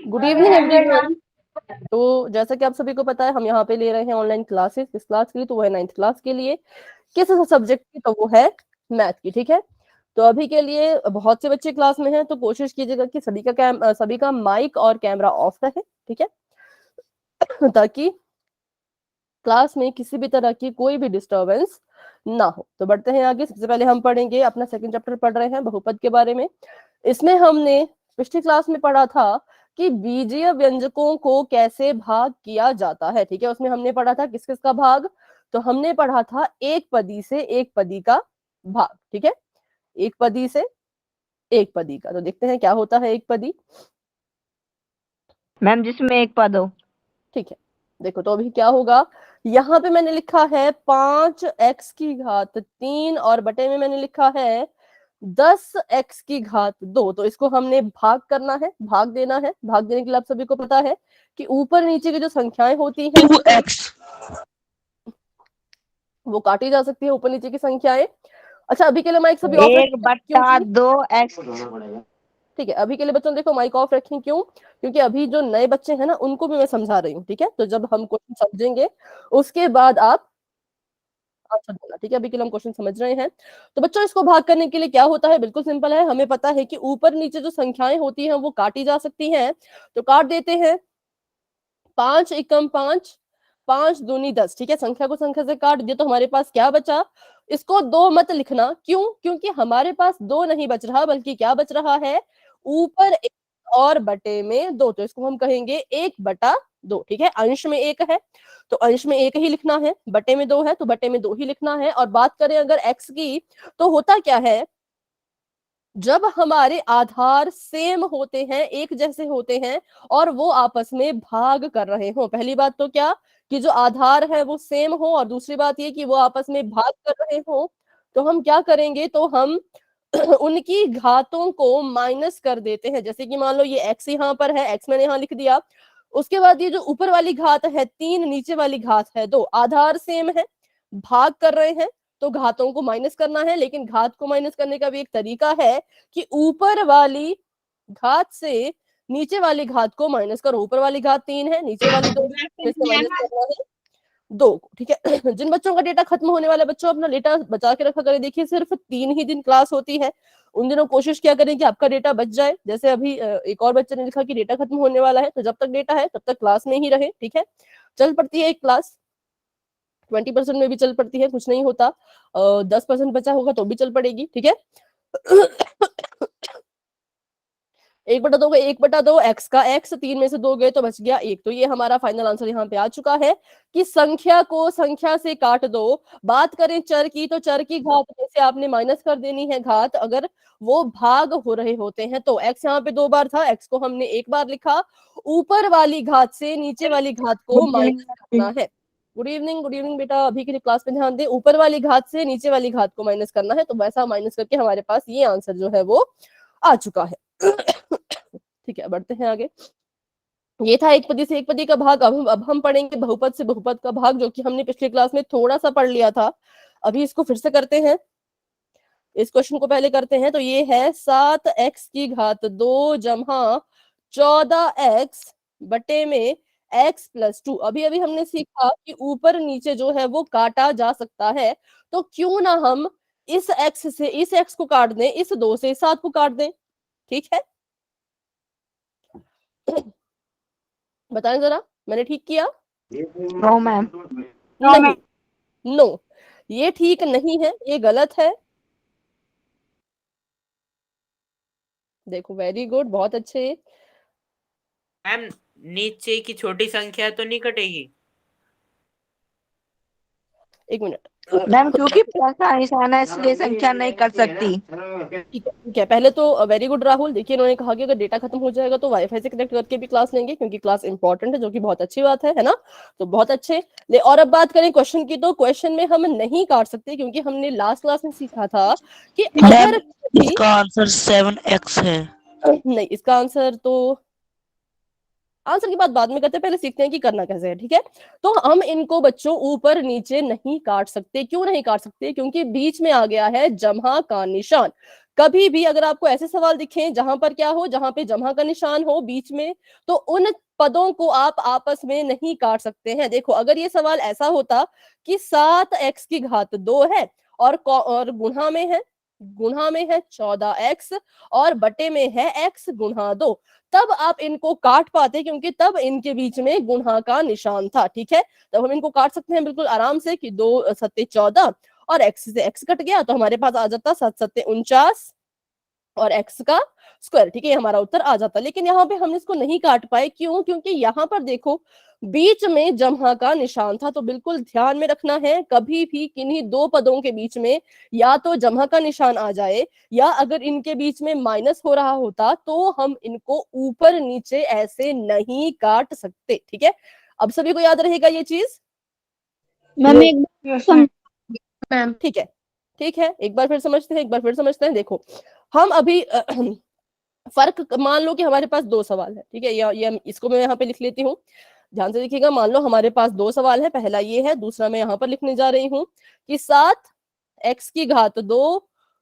Good evening everyone. तो जैसा कि आप सभी को पता है, हम यहाँ पे ले रहे हैं ऑनलाइन क्लासेस। किस क्लास के लिए? तो वो है 9th क्लास के लिए। किस सब्जेक्ट की? तो वो है मैथ की। ठीक है। तो अभी के लिए बहुत से बच्चे क्लास में हैं, तो कोशिश कीजिएगा कि सभी का माइक और कैमरा ऑफ रहे। ठीक है, ताकि क्लास में किसी भी तरह की कोई भी डिस्टरबेंस ना हो। तो बढ़ते हैं आगे। सबसे पहले हम पढ़ेंगे, अपना सेकंड चैप्टर पढ़ रहे हैं बहुपद के बारे में। इसमें हमने पिछली क्लास में पढ़ा था कि बीजीय व्यंजकों को कैसे भाग किया जाता है। ठीक है, उसमें हमने पढ़ा था किस किस का भाग। तो हमने पढ़ा था एक पदी से एक पदी का भाग। ठीक है, एक पदी से एक पदी का। तो देखते हैं क्या होता है एक पदी। मैम जिसमें एक पद हो। ठीक है, देखो तो अभी क्या होगा। यहाँ पे मैंने लिखा है 5x⁻3 और बटे में मैंने लिखा है 10x⁻2। तो इसको हमने भाग करना है, भाग देना है। भाग देने के लिए आप सभी को पता है कि ऊपर नीचे की जो संख्याएं होती हैं 2x वो काटी जा सकती है, ऊपर नीचे की संख्याएं। अच्छा, अभी के लिए माइक सभी ऑफ रखें, 1/2x। ठीक है, अभी के लिए बच्चों देखो माइक ऑफ रखें। क्यों? क्योंकि अभी जो नए बच्चे हैं ना, उनको भी मैं समझा रही हूँ। ठीक है, तो जब हम क्वेश्चन समझेंगे उसके बाद आप आंसर देना। ठीक है, अभी के लिए हम क्वेश्चन समझ रहे हैं। तो बच्चों, इसको भाग करने के लिए क्या होता है? बिल्कुल सिंपल है। हमें पता है कि ऊपर नीचे जो संख्याएं होती हैं वो काटी जा सकती हैं, तो काट देते हैं। 5 × 5, 5×2 = 10। ठीक है, संख्या को संख्या से काट दिया तो हमारे पास क्या बचा? इसको 2 मत लिखना। क्यों? क्योंकि हमारे पास 2 नहीं बच रहा, बल्कि क्या बच रहा है? ऊपर 1 और बटे में 2। तो इसको हम कहेंगे 1/2। ठीक है, अंश में 1 है तो अंश में 1 ही लिखना है, बटे में 2 है तो बटे में 2 ही लिखना है। और बात करें अगर x की, तो होता क्या है, जब हमारे आधार सेम होते हैं, एक जैसे होते हैं, और वो आपस में भाग कर रहे हो। पहली बात तो क्या, कि जो आधार है वो सेम हो, और दूसरी बात ये कि वो आपस में भाग कर रहे हो। तो हम क्या करेंगे, तो हम उनकी घातों को माइनस कर देते हैं। जैसे कि मान लो ये x यहाँ पर है, x मैंने यहाँ लिख दिया। उसके बाद ये जो ऊपर वाली घात है 3, नीचे वाली घात है 2, आधार सेम है, भाग कर रहे हैं, तो घातों को माइनस करना है। लेकिन घात को माइनस करने का भी एक तरीका है कि ऊपर वाली घात से नीचे वाली घात को माइनस करो। ऊपर वाली घात 3 है, नीचे वाली 2 है, तो इससे माइनस करना है 2 को। ठीक है। जिन बच्चों का डेटा खत्म होने वाला, बच्चों अपना डेटा बचा के रखा करें। देखिए, सिर्फ 3 ही दिन क्लास होती है, उन दिनों कोशिश किया करें कि आपका डेटा बच जाए। जैसे अभी एक और बच्चे ने लिखा कि डेटा खत्म होने वाला है, तो जब तक डेटा है तब तक क्लास में ही रहे। ठीक है, चल पड़ती है एक क्लास, 20% में भी चल पड़ती है, कुछ नहीं होता। 10% बचा होगा तो भी चल पड़ेगी। ठीक है। 1/2 का 1/2, x का x, 3 में से 2 गए तो बच गया 1। तो ये हमारा फाइनल आंसर यहाँ पे आ चुका है कि संख्या को संख्या से काट दो। बात करें चर की, तो चर की घात में से आपने माइनस कर देनी है घात, अगर वो भाग हो रहे होते हैं। तो x यहाँ पे 2 बार था, x को हमने 1 बार लिखा। ऊपर वाली घात से नीचे वाली घात को माइनस करना है। गुड इवनिंग, गुड इवनिंग बेटा। अभी के लिए क्लास में ध्यान दें, ऊपर वाली घात से नीचे वाली घात को माइनस करना है। तो वैसा माइनस करके हमारे पास ये आंसर जो है वो आ चुका है। ठीक है, बढ़ते हैं आगे। ये था एक पदी से एक पदी का भाग। अब हम पढ़ेंगे बहुपद से बहुपद का भाग, जो कि हमने पिछली क्लास में थोड़ा सा पढ़ लिया था। अभी इसको फिर से करते हैं। इस क्वेश्चन को पहले करते हैं। तो ये है 7x⁻2 जमा 14x बटे में x+2। अभी अभी हमने सीखा कि ऊपर नीचे जो है वो काटा जा सकता है, तो क्यों ना हम इस x से इस x को काट दें, इस 2 से इस 7 को काट दें। ठीक है, बताएं जरा, मैंने ठीक किया? No ma'am. नहीं, नो, ये ठीक नहीं है, ये गलत है। देखो, वेरी गुड, बहुत अच्छे। मैम नीचे की छोटी संख्या तो नहीं कटेगी? एक मिनट मैम क्योंकि प्लस का निशान है इसलिए संख्या नहीं कर सकती। ठीक है, ठीक है। पहले तो वेरी गुड राहुल। देखिए, इन्होंने कहा कि अगर डेटा खत्म हो जाएगा तो वाईफाई से कनेक्ट करके भी क्लास लेंगे, क्योंकि क्लास इंपॉर्टेंट है, जो कि बहुत अच्छी बात है ना। तो बहुत अच्छे। और अब बात करें क्वेश्चन की, तो क्वेश्चन में हम नहीं काट सकते, क्योंकि हमने लास्ट क्लास में सीखा था कि अगर इसका आंसर 7x है। नहीं, इसका आंसर तो आंसर की बात बाद में करते हैं, पहले सीखते हैं कि करना कैसे है। ठीक है, तो हम इनको बच्चों ऊपर नीचे नहीं काट सकते। क्यों नहीं काट सकते? क्योंकि बीच में आ गया है जमा का निशान। कभी भी अगर आपको ऐसे सवाल दिखे जहां पर क्या हो, जहां पे जमा का निशान हो बीच में, तो उन पदों को आप आपस में नहीं काट सकते हैं। देखो अगर ये सवाल ऐसा होता कि 7x की घात 2 है और गुणा में है 14x और बटे में है x गुणा 2, तब आप इनको काट पाते, क्योंकि तब इनके बीच में गुणा का निशान था। ठीक है, तब हम इनको काट सकते हैं बिल्कुल आराम से कि 2 सत्ते 14 और x से x कट गया तो हमारे पास आ जाता 7 सत्ते 49 और x का स्क्वायर। ठीक है, हमारा उत्तर आ जाता। लेकिन यहाँ पे हम इसको नहीं काट पाए, क्यों? क्योंकि यहाँ पर देखो बीच में जमा का निशान था। तो बिल्कुल ध्यान में रखना है, कभी भी किन्हीं दो पदों के बीच में या तो जमा का निशान आ जाए या अगर इनके बीच में माइनस हो रहा होता तो हम इनको ऊपर नीचे ऐसे नहीं काट सकते। ठीक है, अब सभी को याद रहेगा ये चीज? मैम एक मैम ठीक है, ठीक है, एक बार फिर समझते हैं, एक बार फिर समझते हैं। देखो हम अभी फर्क मान लो कि हमारे पास दो सवाल है। ठीक है, ये इसको मैं यहाँ पे लिख लेती हूँ, ध्यान से देखिएगा। मान लो हमारे पास दो सवाल है, पहला ये है, दूसरा मैं यहाँ पर लिखने जा रही हूँ कि 7x की घात 2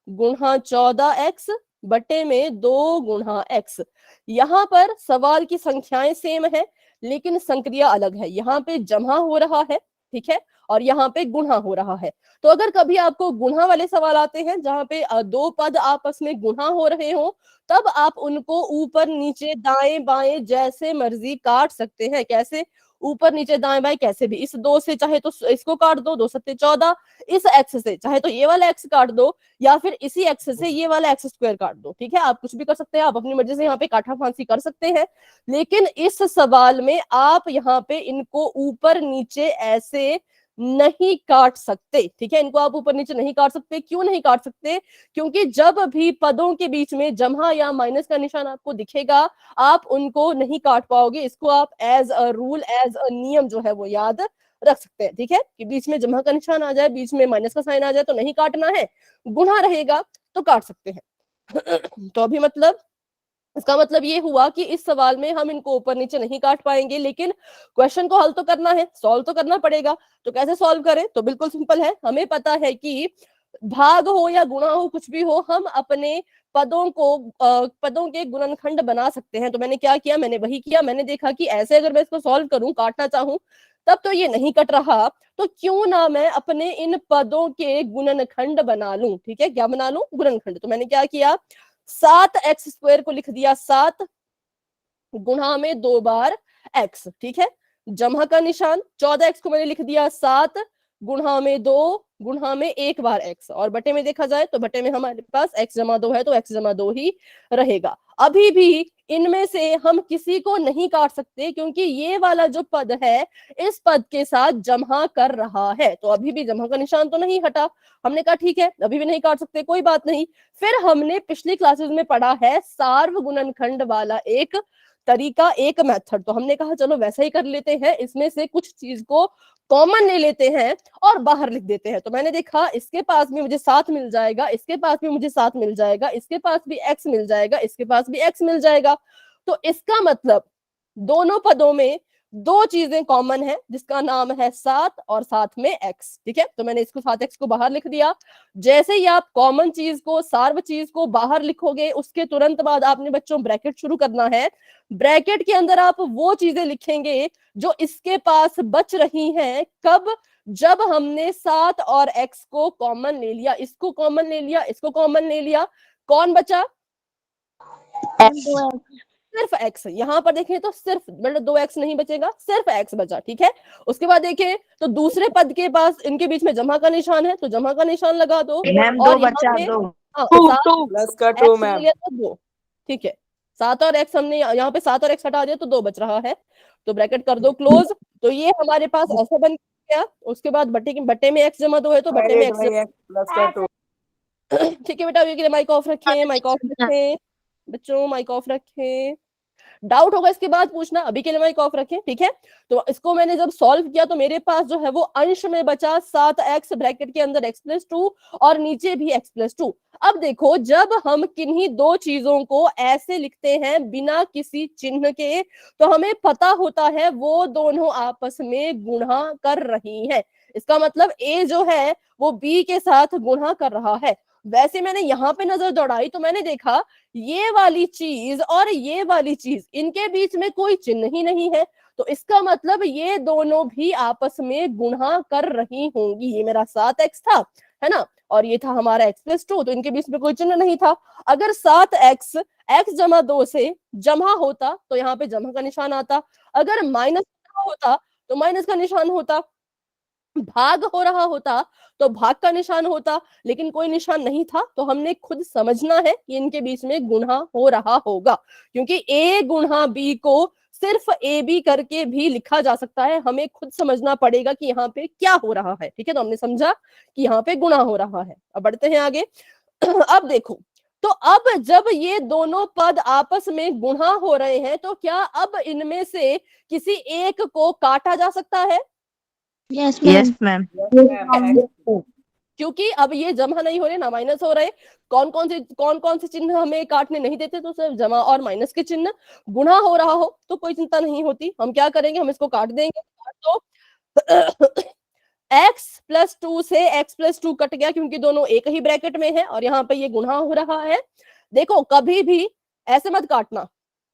गुणा 14x बटे में 2 गुणा x। यहाँ पर सवाल की संख्याएं सेम है लेकिन संक्रिया अलग है। यहाँ पे जमा हो रहा है, ठीक है, और यहाँ पे गुणा हो रहा है। तो अगर कभी आपको गुणा वाले सवाल आते हैं जहां पे दो पद आपस में गुणा हो रहे हो, तब आप उनको ऊपर नीचे दाएं बाएं जैसे मर्जी काट सकते हैं। कैसे? ऊपर नीचे दाएं बाएं कैसे भी। इस 2 से चाहे तो इसको काट दो, 2 सत्ते 14, इस एक्स से चाहे तो ये वाला एक्स काट दो या फिर इसी एक्स से ये वाला एक्स स्क्वायर काट दो। ठीक है, आप कुछ भी कर सकते हैं, आप अपनी मर्जी से यहाँ पे काटा फांसी कर सकते हैं। लेकिन इस सवाल में आप यहाँ पे इनको ऊपर नीचे ऐसे नहीं काट सकते। ठीक है, इनको आप ऊपर नीचे नहीं काट सकते। क्यों नहीं काट सकते? क्योंकि जब भी पदों के बीच में जमा या माइनस का निशान आपको दिखेगा आप उनको नहीं काट पाओगे। इसको आप as a rule, as a नियम जो है वो याद रख सकते हैं। ठीक है, कि बीच में जमा का निशान आ जाए, बीच में माइनस का साइन आ जाए तो नहीं काटना है, गुणा रहेगा तो काट सकते हैं। तो अभी मतलब इसका मतलब ये हुआ कि इस सवाल में हम इनको ऊपर नीचे नहीं काट पाएंगे, लेकिन क्वेश्चन को हल तो करना है, सॉल्व तो करना पड़ेगा। तो कैसे सॉल्व करें? तो बिल्कुल सिंपल है, हमें पता है कि भाग हो या गुणा हो, कुछ भी हो, हम अपने पदों के गुणनखंड बना सकते हैं। तो मैंने क्या किया? मैंने वही किया। मैंने देखा कि ऐसे अगर मैं इसको सॉल्व करूं, काटना चाहूं, तब तो ये नहीं कट रहा, तो क्यों ना मैं अपने इन पदों के गुणनखंड बना लूं। ठीक है, क्या बना लूं? गुणनखंड। तो मैंने क्या किया, 7x स्क्वायर को लिख दिया 7 गुणा में 2 बार x। ठीक है, जमा का निशान 14x को मैंने लिख दिया 7 गुणा में 2 गुणा में 1 बार x, और बटे में देखा जाए तो बटे में हमारे पास x जमा 2 है तो x जमा 2 ही रहेगा। अभी भी इनमें से हम किसी को नहीं काट सकते क्योंकि ये वाला जो पद है इस पद के साथ जमा कर रहा है, तो अभी भी जमा का निशान तो नहीं हटा। हमने कहा ठीक है, अभी भी नहीं काट सकते, कोई बात नहीं। फिर हमने पिछली क्लासेस में पढ़ा है सार्वगुणनखंड वाला एक तरीका, एक मेथड। तो हमने कहा चलो वैसा ही कर लेते हैं, इसमें से कुछ चीज को कॉमन ले लेते हैं और बाहर लिख देते हैं। तो मैंने देखा इसके पास भी मुझे 7 मिल जाएगा, इसके पास भी मुझे 7 मिल जाएगा, इसके पास भी x मिल जाएगा, इसके पास भी x मिल जाएगा। तो इसका मतलब दोनों पदों में दो चीजें कॉमन है जिसका नाम है 7 और साथ में x। ठीक है, तो मैंने इसको 7x को बाहर लिख दिया। जैसे ही आप कॉमन चीज को, सार्व चीज को बाहर लिखोगे, उसके तुरंत बाद आपने बच्चों ब्रैकेट शुरू करना है। ब्रैकेट के अंदर आप वो चीजें लिखेंगे जो इसके पास बच रही हैं। कब? जब हमने 7 और x को कॉमन ले लिया, इसको कॉमन ले लिया, इसको कॉमन ले लिया, कौन बचा? सिर्फ x। यहाँ पर देखें तो सिर्फ मतलब 2x नहीं बचेगा, सिर्फ x बचा। ठीक है, उसके बाद देखें तो दूसरे पद के पास इनके बीच में जमा का निशान है तो जमा का निशान लगा दो, मैम और 2 बचा 2 प्लस का 2 मैम लिया तो 2। ठीक है, 7 और x हमने यहाँ पे 7 और x हटा दिया तो 2 बच रहा है, तो ब्रैकेट कर दो क्लोज। तो ये हमारे पास ऐसा बन गया। उसके बाद बटे में x जमा 2 है तो बटे में x प्लस का 2। ठीक है बेटा, ये माइक ऑफ रखें, माइक ऑफ रखें बच्चों, माइक ऑफ रखें। डाउट होगा इसके बाद पूछना, अभी के लिए माइक ऑफ रखें। ठीक है, तो इसको मैंने जब सॉल्व किया तो मेरे पास जो है वो अंश में बचा 7x, ब्रैकेट के अंदर x + 2 और नीचे भी x + 2। अब देखो जब हम किन्हीं दो चीजों को ऐसे लिखते हैं बिना किसी चिन्ह के, तो हमें पता होता है वो दोनों आपस में गुणा कर रही हैं। इसका मतलब a जो है वो b के साथ गुणा कर रहा है। वैसे मैंने यहाँ पे नजर दौड़ाई तो मैंने देखा ये वाली चीज और ये वाली चीज इनके बीच में कोई चिन्ह ही नहीं है, तो इसका मतलब ये दोनों भी आपस में गुणा कर रही होंगी। ये मेरा 7x था, है ना, और ये था हमारा x+2, तो इनके बीच में कोई चिन्ह नहीं था। अगर 7x x+2 से जमा होता तो यहाँ पे जमा का निशान आता, अगर माइनस होता तो माइनस का निशान होता, भाग हो रहा होता तो भाग का निशान होता, लेकिन कोई निशान नहीं था, तो हमने खुद समझना है कि इनके बीच में गुणा हो रहा होगा, क्योंकि a गुणा b को सिर्फ ए बी करके भी लिखा जा सकता है, हमें खुद समझना पड़ेगा कि यहाँ पे क्या हो रहा है। ठीक है, तो हमने समझा कि यहाँ पे गुणा हो रहा है। अब बढ़ते हैं आगे। अब देखो, तो अब जब ये दोनों पद आपस में गुणा हो रहे हैं तो क्या अब इनमें से किसी एक को काटा जा सकता है? Yes yes ma'am. क्योंकि अब ये जमा नहीं हो रहे ना माइनस हो रहे, कौन कौन से चिन्ह हमें काटने नहीं देते, तो सिर्फ जमा और माइनस के चिन्ह। गुणा हो रहा हो तो कोई चिंता नहीं होती, हम क्या करेंगे, हम इसको काट देंगे। तो x+2 से x+2 कट गया, क्योंकि दोनों एक ही ब्रैकेट में है और यहाँ पे ये गुणा हो रहा है। देखो कभी भी ऐसे मत काटना,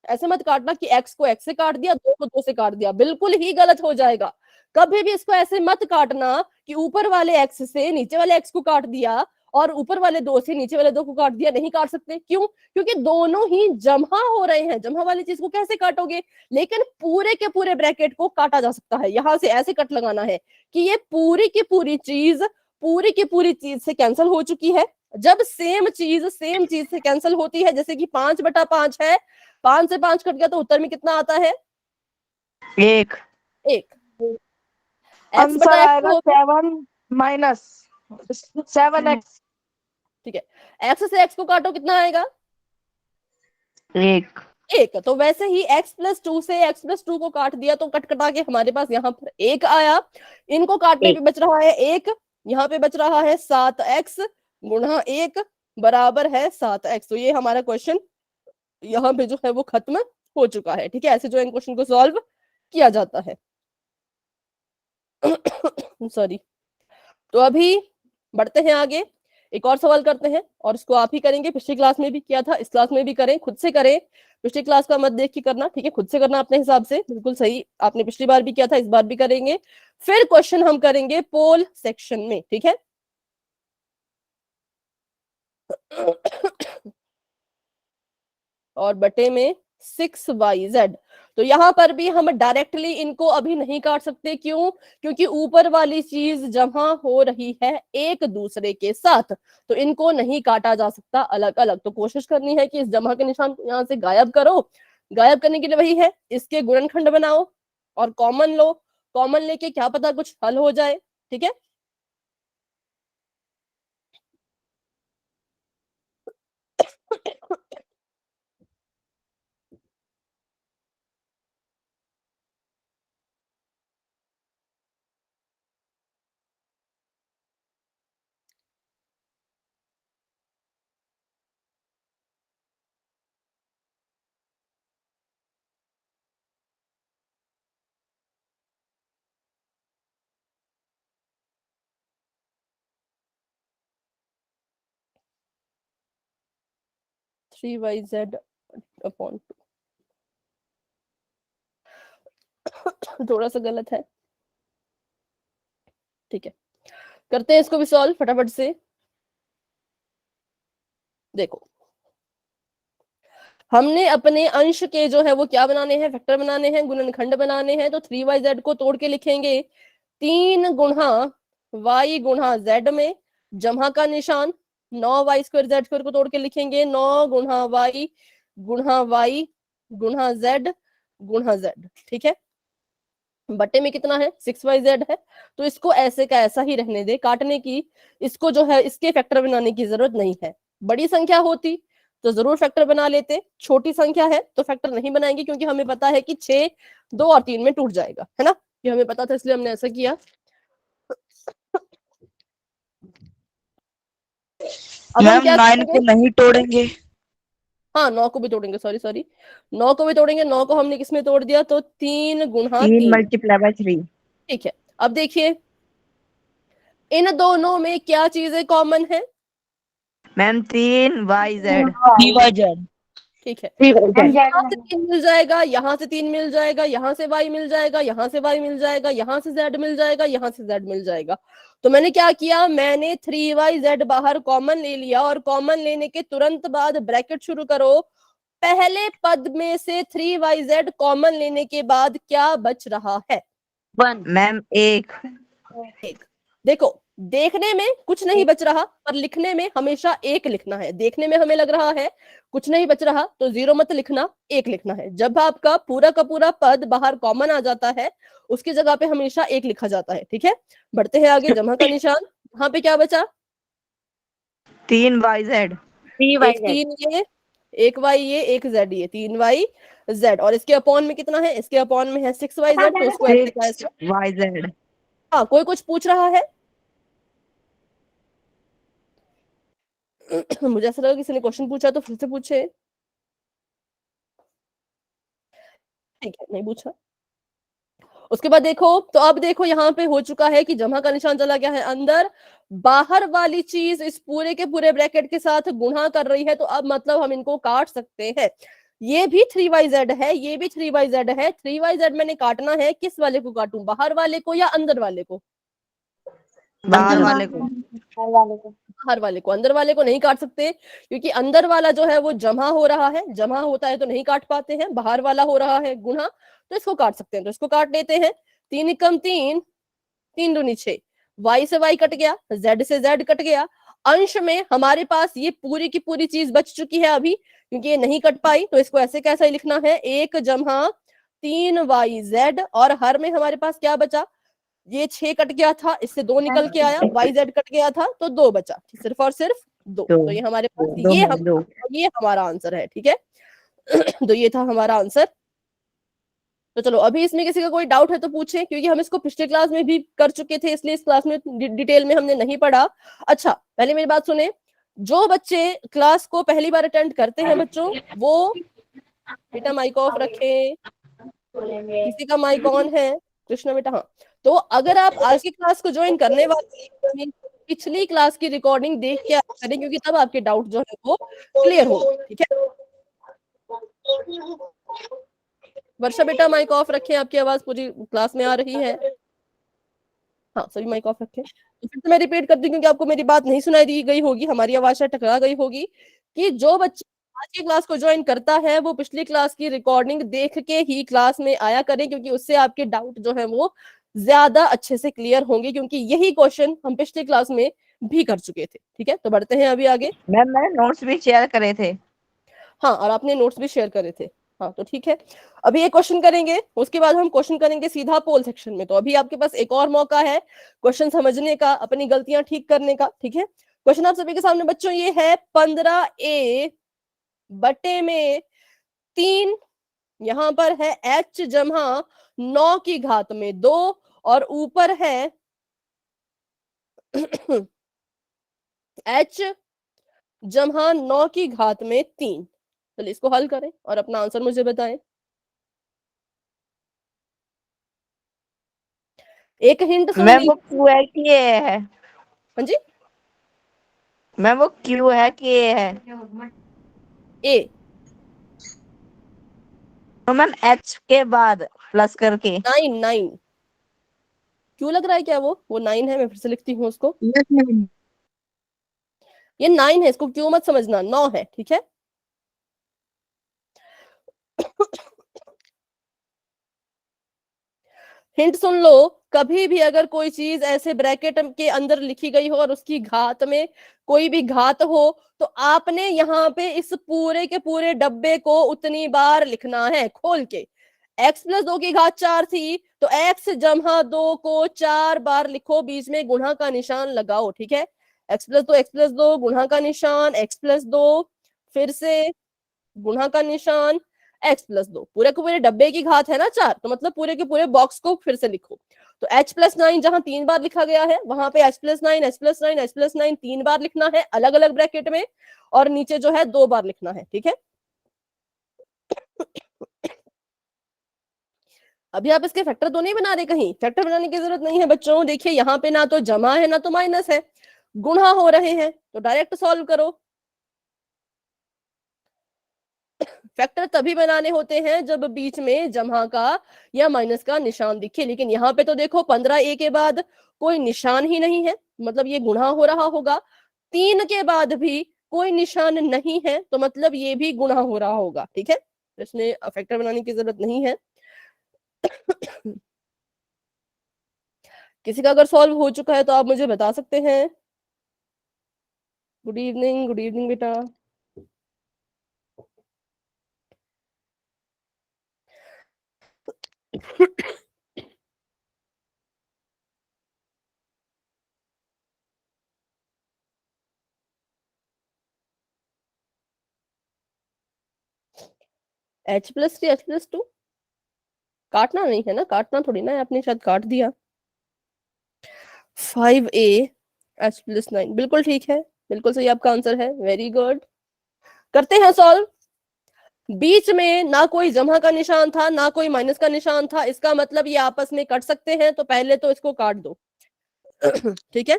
ऐसे मत काटना कि x को x से काट दिया, 2 को 2 से काट दिया, बिल्कुल ही गलत हो जाएगा। कभी भी इसको ऐसे मत काटना कि ऊपर वाले x से नीचे वाले x को काट दिया और ऊपर वाले 2 से नीचे वाले 2 को काट दिया, नहीं काट सकते। क्यों? क्योंकि दोनों ही जमा हो रहे हैं, जमा वाली चीज को कैसे काटोगे, लेकिन पूरे के पूरे ब्रैकेट को काटा जा सकता है। यहां से ऐसे कट लगाना है कि ये पूरी की पूरी चीज से कैंसिल हो चुकी है। जब सेम चीज से कैंसिल होती है, जैसे कि 5/5 है, 5 से 5 कट गया तो उत्तर में कितना आता है? 1। आंसर आएगा 7-7x। ठीक है, x से x को काटो, कितना आएगा? 1। 1। तो वैसे ही x+2 से x+2 को काट दिया तो कट कटा के हमारे पास यहाँ पर 1 आया। इनको काटने पे बच रहा है 1, यहाँ पे बच रहा है 7x गुणा 1 बराबर है 7x। तो ये हमारा क्वेश्चन यहाँ पे जो है वो खत्म हो चुका है। ठीक है, ऐसे जो इन क्वेश्चन को सॉल्व किया जाता है। सॉरी। तो अभी बढ़ते हैं आगे, एक और सवाल करते हैं और इसको आप ही करेंगे। पिछली क्लास में भी किया था, इस क्लास में भी करें, खुद से करें। पिछली क्लास का मत देख के करना, ठीक है, खुद से करना अपने हिसाब से, बिल्कुल सही। आपने पिछली बार भी किया था, इस बार भी करेंगे। फिर क्वेश्चन हम करेंगे पोल सेक्शन में, ठीक है। और बटे में 6yz। तो यहां पर भी हम डायरेक्टली इनको अभी नहीं काट सकते, क्यों? क्योंकि ऊपर वाली चीज जमा हो रही है एक दूसरे के साथ, तो इनको नहीं काटा जा सकता अलग अलग। तो कोशिश करनी है कि इस जमा के निशान को यहां से गायब करो। गायब करने के लिए वही है, इसके गुणनखंड बनाओ और कॉमन लो, कॉमन लेके क्या पता कुछ हल हो जाए। ठीक है, थ्री वाई जेड अपॉन 2 थोड़ा सा गलत है। ठीक है, करते हैं इसको भी सॉल्व फटाफट से। देखो, हमने अपने अंश के जो है वो क्या बनाने हैं, वेक्टर बनाने हैं, गुणनखंड बनाने हैं। तो 3yz को तोड़ के लिखेंगे 3 गुणा y गुणा z में, जमा का निशान 9y² को तोड़ के लिखेंगे 9 गुणा y गुणा y गुणा z गुणा z। ठीक है, बटे में कितना है? 6yz है। तो इसको ऐसे का ऐसा ही रहने दे, काटने की, इसको जो है इसके फैक्टर बनाने की जरूरत नहीं है। बड़ी संख्या होती तो जरूर फैक्टर बना लेते, छोटी संख्या है तो फैक्टर नहीं बनाएंगे, क्योंकि हमें पता है कि 6 2 और 3 में टूट जाएगा, है ना, ये हमें पता था, इसलिए हमने ऐसा किया। अब हम मैम क्या 9 करेंगे? को नहीं तोड़ेंगे। हाँ, 9 को भी तोड़ेंगे, सॉरी 9 को भी तोड़ेंगे। 9 को हमने किसमें तोड़ दिया? तो 3 गुणा 3 3। × 3। ठीक है, अब देखिए इन दोनों में क्या चीजें कॉमन है? Ma'am 3 YZ। ठीक है, मैम यहाँ से 3 मिल जाएगा, यहाँ से 3 मिल जाएगा, यहाँ से y मिल जाएगा, यहाँ से y मिल जाएगा, यहाँ से z मिल जाएगा, यहाँ से z मिल जाएगा। तो मैंने क्या किया, मैंने 3YZ बाहर कॉमन ले लिया और कॉमन लेने के तुरंत बाद ब्रैकेट शुरू करो। पहले पद में से 3YZ कॉमन लेने के बाद क्या बच रहा है? 1। मैम 1। देखो, देखने में कुछ नहीं बच रहा, पर लिखने में हमेशा 1 लिखना है। देखने में हमें लग रहा है कुछ नहीं बच रहा, तो 0 मत लिखना, 1 लिखना है। जब आपका पूरा का पूरा पद बाहर कॉमन आ जाता है, उसकी जगह पे हमेशा 1 लिखा जाता है। ठीक है, बढ़ते हैं आगे। जमा का निशान, यहाँ पे क्या बचा? 3YZ। एक 3 ये, एक y ये, एक z ये, 3YZ। और इसके अपॉन में कितना है? इसके अपॉन में है 6YZ। तो उसको ऐसे का ऐसे। 6YZ। हाँ, कोई कुछ पूछ रहा है? मुझे ऐसा लगा किसी ने क्वेश्चन पूछा, तो फिर से पूछे। ठीक है, नहीं पूछा। उसके बाद देखो, तो अब देखो यहाँ पे हो चुका है कि जमा का निशान चला गया है अंदर, बाहर वाली चीज इस पूरे के पूरे ब्रैकेट के साथ गुणा कर रही है। तो अब मतलब हम इनको काट सकते हैं। ये भी 3YZ है, ये भी 3YZ है। 3YZ मैंने काटना है, किस वाले को काटूं? बाहर वाले को या अंदर वाले को? बाहर वाले को। बाहर वाले को। अंदर वाले को नहीं काट सकते, क्योंकि अंदर वाला जो है वो जमा हो रहा है, जमा होता है तो नहीं काट पाते हैं। बाहर वाला हो रहा है गुणा, तो इसको काट सकते हैं। तो इसको काट लेते हैं। 3 एकम 3, 3 दूनी 6, y से y कट गया, z से z कट गया। अंश में हमारे पास ये पूरी की पूरी चीज बच चुकी है अभी, क्योंकि ये नहीं कट पाई। तो इसको ऐसे कैसा ही लिखना है, 1 जमा 3YZ। और हर में हमारे पास क्या बचा? ये 6 कट गया था, इससे 2 निकल के आया, YZ कट गया था, तो 2 बचा, सिर्फ और सिर्फ 2। तो ये हमारे पास ये हमारा आंसर है। ठीक है, तो ये था हमारा आंसर। तो चलो, अभी इसमें किसी का कोई डाउट है तो पूछे, क्योंकि हम इसको पिछले क्लास में भी कर चुके थे, इसलिए इस क्लास में डिटेल में हमने नहीं पढ़ा। अच्छा, पहले मेरी बात सुने। जो बच्चे क्लास को पहली बार अटेंड करते हैं बच्चों, वो बेटा माइक ऑफ रखे। किसी का माइक ऑन है? कृष्णा बेटा, हाँ। तो अगर आप आज की क्लास को ज्वाइन करने वाले हैं, पिछली क्लास की रिकॉर्डिंग देख के करें, क्योंकि तब आपके डाउट जो है वो क्लियर हो। ठीक है, वर्षा बेटा माइक ऑफ रखें, आपकी आवाज पूरी क्लास में आ रही है। हाँ, सभी माइक ऑफ रखें। तो फिर से मैं रिपीट करती हूँ, क्योंकि आपको मेरी बात नहीं सुनाई दी गई होगी, हमारी आवाज शायद टकरा गई होगी। कि जो बच्चे आज की क्लास को ज्वाइन करता है, वो पिछली क्लास की रिकॉर्डिंग देख के ही क्लास में आया करें, क्योंकि उससे आपके डाउट जो है वो ज्यादा अच्छे से क्लियर होंगे, क्योंकि यही क्वेश्चन हम पिछली क्लास में भी कर चुके थे। ठीक है, तो बढ़ते हैं अभी आगे। मैम मैंने नोट्स भी शेयर करे थे। हाँ, और आपने नोट्स भी शेयर करे थे। हाँ, तो ठीक है, अभी एक क्वेश्चन करेंगे, उसके बाद हम क्वेश्चन करेंगे सीधा पोल सेक्शन में। तो अभी आपके पास एक और मौका है क्वेश्चन समझने का, अपनी गलतियां ठीक करने का। ठीक है, क्वेश्चन आप सभी के सामने बच्चों ये है, 15A बटे में 3, यहां पर है h जमा 9 की घात में 2, और ऊपर है h जमा 9 की घात में 3। चलिए इसको हल करें और अपना आंसर मुझे बताएं। एक हिंट सुन मैम ली। वो क्यू है कि ए है? हाँ जी, मैम वो क्यू है कि ए है? ए। तो मैम एच के बाद प्लस करके। 9 क्यों लग रहा है क्या? वो 9 है। मैं फिर से लिखती हूँ उसको। ये 9 है, इसको क्यों मत समझना, 9 है। ठीक है, हिंट सुन लो। कभी भी अगर कोई चीज ऐसे ब्रैकेट के अंदर लिखी गई हो और उसकी घात में कोई भी घात हो, तो आपने यहाँ पे इस पूरे के पूरे डब्बे को उतनी बार लिखना है खोल के। x प्लस 2 की घात 4 थी, तो x जमा 2 को 4 बार लिखो, बीच में गुणा का निशान लगाओ। ठीक है, x प्लस 2 गुणा का निशान, x प्लस 2 फिर से गुणा का निशान, x प्लस 2, पूरे के पूरे डब्बे की घात है ना 4, तो मतलब पूरे के पूरे बॉक्स को फिर से लिखो। तो h प्लस 9 जहां 3 बार लिखा गया है, वहां पे h plus 9 h plus 9 h plus 9 3 बार लिखना है अलग अलग ब्रैकेट में, और नीचे जो है 2 बार लिखना है। ठीक है, अभी आप इसके फैक्टर तो नहीं बना रहे, कहीं फैक्टर बनाने की जरूरत नहीं है बच्चों। देखिए यहाँ पे ना तो जमा है ना तो माइनस है, गुणा हो रहे हैं, तो डायरेक्ट सॉल्व करो। फैक्टर तभी बनाने होते हैं जब बीच में जमा का या माइनस का निशान दिखे, लेकिन यहाँ पे तो देखो 15a के बाद कोई निशान ही नहीं है, मतलब ये गुणा हो रहा होगा। 3 के बाद भी कोई निशान नहीं है, तो मतलब ये भी गुणा हो रहा होगा, ठीक है। तो इसमें फैक्टर बनाने की जरूरत नहीं है। किसी का अगर सॉल्व हो चुका है तो आप मुझे बता सकते हैं। गुड इवनिंग, गुड इवनिंग बेटा। H+3 H+2 काटना नहीं है ना, काटना थोड़ी ना है, आपने शायद काट दिया। 5a H+9 बिल्कुल ठीक है, बिल्कुल सही आपका आंसर है, वेरी गुड। करते हैं सॉल्व। बीच में ना कोई जमा का निशान था ना कोई माइनस का निशान था, इसका मतलब ये आपस में कट सकते हैं, तो पहले तो इसको काट दो। ठीक है,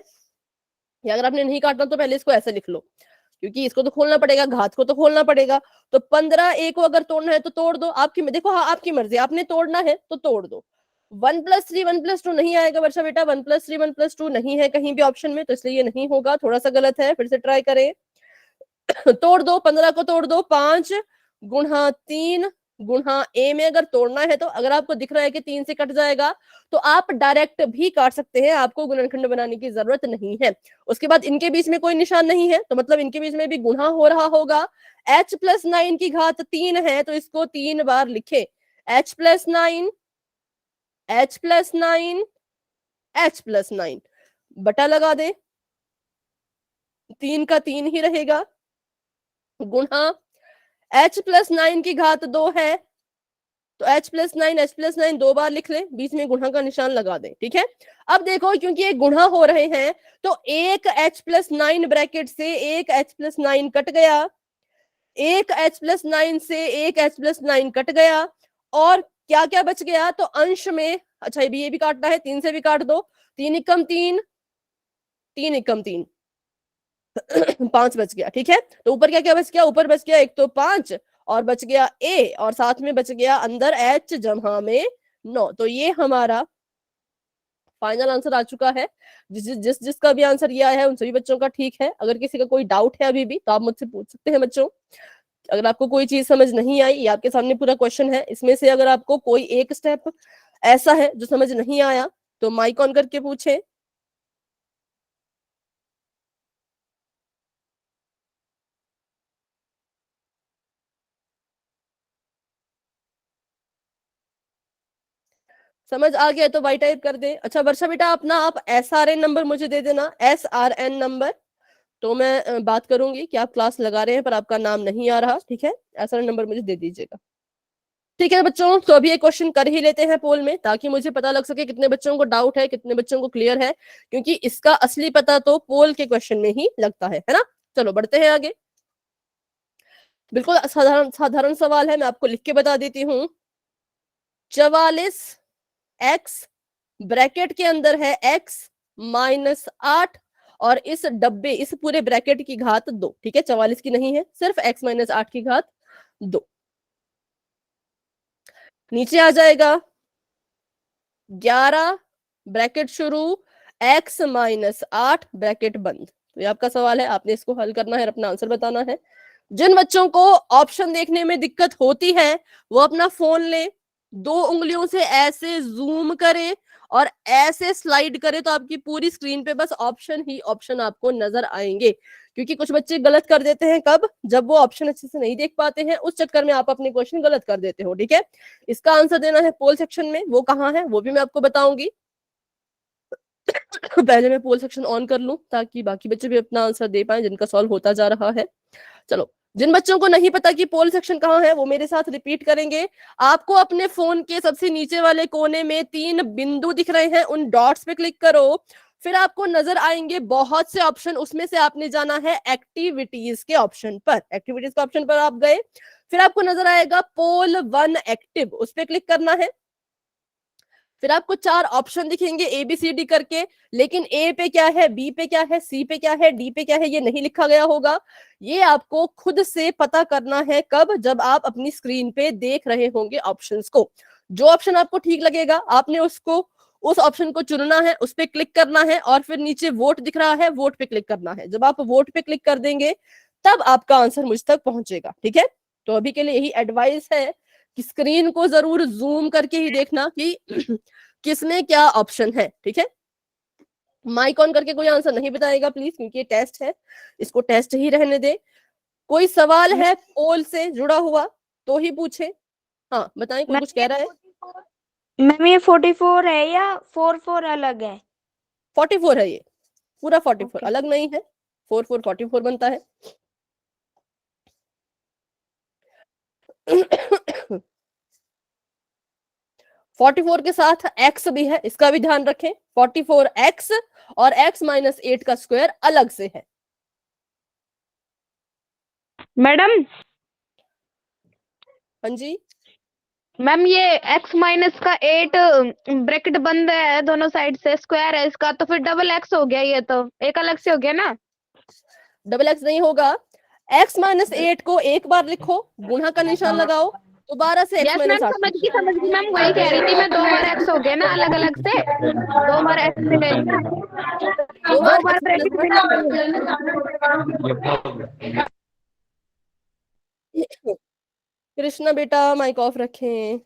या अगर आपने नहीं काटना तो पहले इसको ऐसे लिख लो, क्योंकि इसको तो खोलना पड़ेगा, घात को तो खोलना पड़ेगा। तो 15a को अगर तोड़ना है तो तोड़ दो, आपकी देखो, हाँ आपकी मर्जी, आपने तोड़ना है तो तोड़ दो। 1+3 1+2 नहीं आएगा वर्षा बेटा, 1+3 1+2 नहीं है कहीं भी ऑप्शन में, तो इसलिए ये नहीं होगा, थोड़ा सा गलत है, फिर से ट्राई करें। तोड़ दो, 15 को तोड़ दो, 5 गुणा 3 गुणा a में अगर तोड़ना है तो अगर आपको दिख रहा है कि 3 से कट जाएगा तो आप डायरेक्ट भी काट सकते हैं, आपको गुणनखंड बनाने की जरूरत नहीं है। उसके बाद इनके बीच में कोई निशान नहीं है, तो मतलब इनके बीच में भी गुणा हो रहा होगा। h+9 की घात 3 है, तो इसको 3 बार लिखे, h+9 h+9 h+9, बटा लगा दे, 3 का 3 ही रहेगा, गुणा h+9 की घात 2 है, तो h+9 दो बार लिख ले, बीच में गुणा का निशान लगा दे, ठीक है। अब देखो, क्योंकि ये गुणा हो रहे हैं तो एक h+9 ब्रैकेट से एक h+9 कट गया, एक h+9 से एक h+9 कट गया, और क्या क्या बच गया, तो अंश में, अच्छा ये भी काटना है, 3 से भी काट दो, 3 एकम 3 3 एकम 3 5 बच गया, ठीक है। तो ऊपर क्या क्या बच गया, ऊपर बच गया एक तो 5 और बच गया a, और साथ में बच गया अंदर h जमा में 9। तो ये हमारा फाइनल आंसर आ चुका है। जिसका भी आंसर ये आया है उन सभी बच्चों का ठीक है। अगर किसी का कोई डाउट है अभी भी तो आप मुझसे पूछ सकते हैं बच्चों। अगर आपको कोई चीज समझ नहीं आई, ये आपके सामने पूरा क्वेश्चन है, इसमें से अगर आपको कोई एक स्टेप ऐसा है जो समझ नहीं आया तो माइक ऑन करके पूछे। समझ आ गया तो वाई टाइप कर दे। अच्छा वर्षा बेटा, अपना आप SRN नंबर मुझे दे देना, SRN नंबर, तो मैं बात करूंगी कि आप क्लास लगा रहे हैं पर आपका नाम नहीं आ रहा, ठीक है। SRN नंबर मुझे दे दीजिएगा, ठीक है बच्चों। तो अभी एक क्वेश्चन कर ही लेते हैं पोल में, ताकि मुझे पता लग सके कितने बच्चों को डाउट है, कितने बच्चों को क्लियर है, क्योंकि इसका असली पता तो पोल के क्वेश्चन में ही लगता है ना। चलो बढ़ते हैं आगे। बिल्कुल साधारण साधारण सवाल है, मैं आपको लिख के बता देती हूँ। 44x ब्रैकेट के अंदर है x -8, और इस डब्बे, इस पूरे ब्रैकेट की घात 2, ठीक है, 44 की नहीं है, सिर्फ x -8 की घात 2। नीचे आ जाएगा 11 ब्रैकेट शुरू, x -8 ब्रैकेट बंद। तो ये आपका सवाल है, आपने इसको हल करना है और अपना आंसर बताना है। जिन बच्चों को ऑप्शन देखने में दिक्कत होती है वो अपना फोन ले, 2 उंगलियों से ऐसे जूम करे और ऐसे स्लाइड करे, तो आपकी पूरी स्क्रीन पे बस ऑप्शन ही ऑप्शन आपको नजर आएंगे। क्योंकि कुछ बच्चे गलत कर देते हैं, कब, जब वो ऑप्शन अच्छे से नहीं देख पाते हैं, उस चक्कर में आप अपने क्वेश्चन गलत कर देते हो, ठीक है। इसका आंसर देना है पोल सेक्शन में, वो कहाँ है वो भी मैं आपको बताऊंगी। पहले मैं पोल सेक्शन ऑन कर लूं ताकि बाकी बच्चे भी अपना आंसर दे पाए जिनका सॉल्व होता जा रहा है। चलो, जिन बच्चों को नहीं पता कि पोल सेक्शन कहाँ है वो मेरे साथ रिपीट करेंगे। आपको अपने फोन के सबसे नीचे वाले कोने में 3 बिंदु दिख रहे हैं, उन डॉट्स पे क्लिक करो, फिर आपको नजर आएंगे बहुत से ऑप्शन, उसमें से आपने जाना है एक्टिविटीज के ऑप्शन पर। एक्टिविटीज के ऑप्शन पर आप गए, फिर आपको नजर आएगा पोल 1 एक्टिव, उस पर क्लिक करना है। फिर आपको 4 ऑप्शन दिखेंगे ABCD करके, लेकिन A पे क्या है, B पे क्या है, C पे क्या है, D पे क्या है, ये नहीं लिखा गया होगा। ये आपको खुद से पता करना है कब, जब आप अपनी स्क्रीन पे देख रहे होंगे ऑप्शंस को। जो ऑप्शन आपको ठीक लगेगा आपने उस ऑप्शन को चुनना है, उस पर क्लिक करना है और फिर नीचे वोट दिख रहा है, वोट पे क्लिक करना है। जब आप वोट पे क्लिक कर देंगे तब आपका आंसर मुझ तक पहुंचेगा, ठीक है। तो अभी के लिए यही एडवाइस है कि स्क्रीन को जरूर जूम करके ही देखना कि किसमें क्या ऑप्शन है, ठीक है। माइक ऑन करके कोई आंसर नहीं बताएगा प्लीज, क्योंकि ये टेस्ट है, इसको टेस्ट ही रहने दे। कोई सवाल है पोल से जुड़ा हुआ तो ही पूछे। हाँ बताएं, कोई कुछ कह रहा है। मैम ये 44 है या 44 अलग है? 44 है ये, पूरा 44 Okay. अलग नहीं है, 44 बनता है। (44) के साथ x भी है, इसका भी ध्यान रखें। 44x और x - 8 का स्क्वायर अलग से है। मैडम हाँ जी, मैम ये x माइनस का 8 ब्रैकेट बंद है दोनों साइड से, स्क्वायर है इसका, तो फिर डबल x हो गया, ये तो एक अलग से हो गया ना। डबल x नहीं होगा। x - 8 को एक बार लिखो, गुणा का निशान लगाओ, दोबारा से x यस मैम, - 8 समझ गई मैम, वही कह रही थी मैं, 2 बार x हो गया ना अलग अलग से, 2 बार x मिले, 2 2 बार बार x ब्रैकेट मिले। कृष्णा बेटा माइक ऑफ रखें।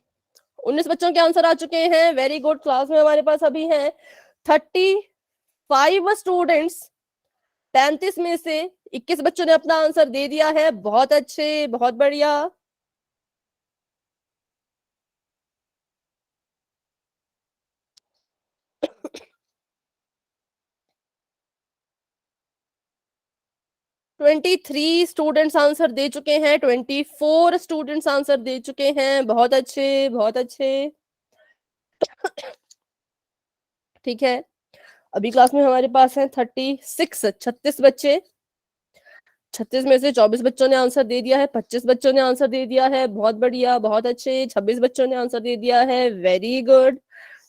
19 बच्चों के आंसर आ चुके हैं, वेरी गुड। क्लास में हमारे पास अभी हैं 35 स्टूडेंट्स। 35 में से 21 बच्चों ने अपना आंसर दे दिया है, बहुत अच्छे, बहुत बढ़िया। (23) स्टूडेंट्स आंसर दे चुके हैं, 24 स्टूडेंट्स आंसर दे चुके हैं, बहुत अच्छे, बहुत अच्छे। ठीक है, अभी क्लास में हमारे पास है 36 बच्चे। 36 में से 24 बच्चों ने आंसर दे दिया है, 25 बच्चों ने आंसर दे दिया है, बहुत बढ़िया, बहुत अच्छे। 26 बच्चों ने आंसर दे दिया है, वेरी गुड।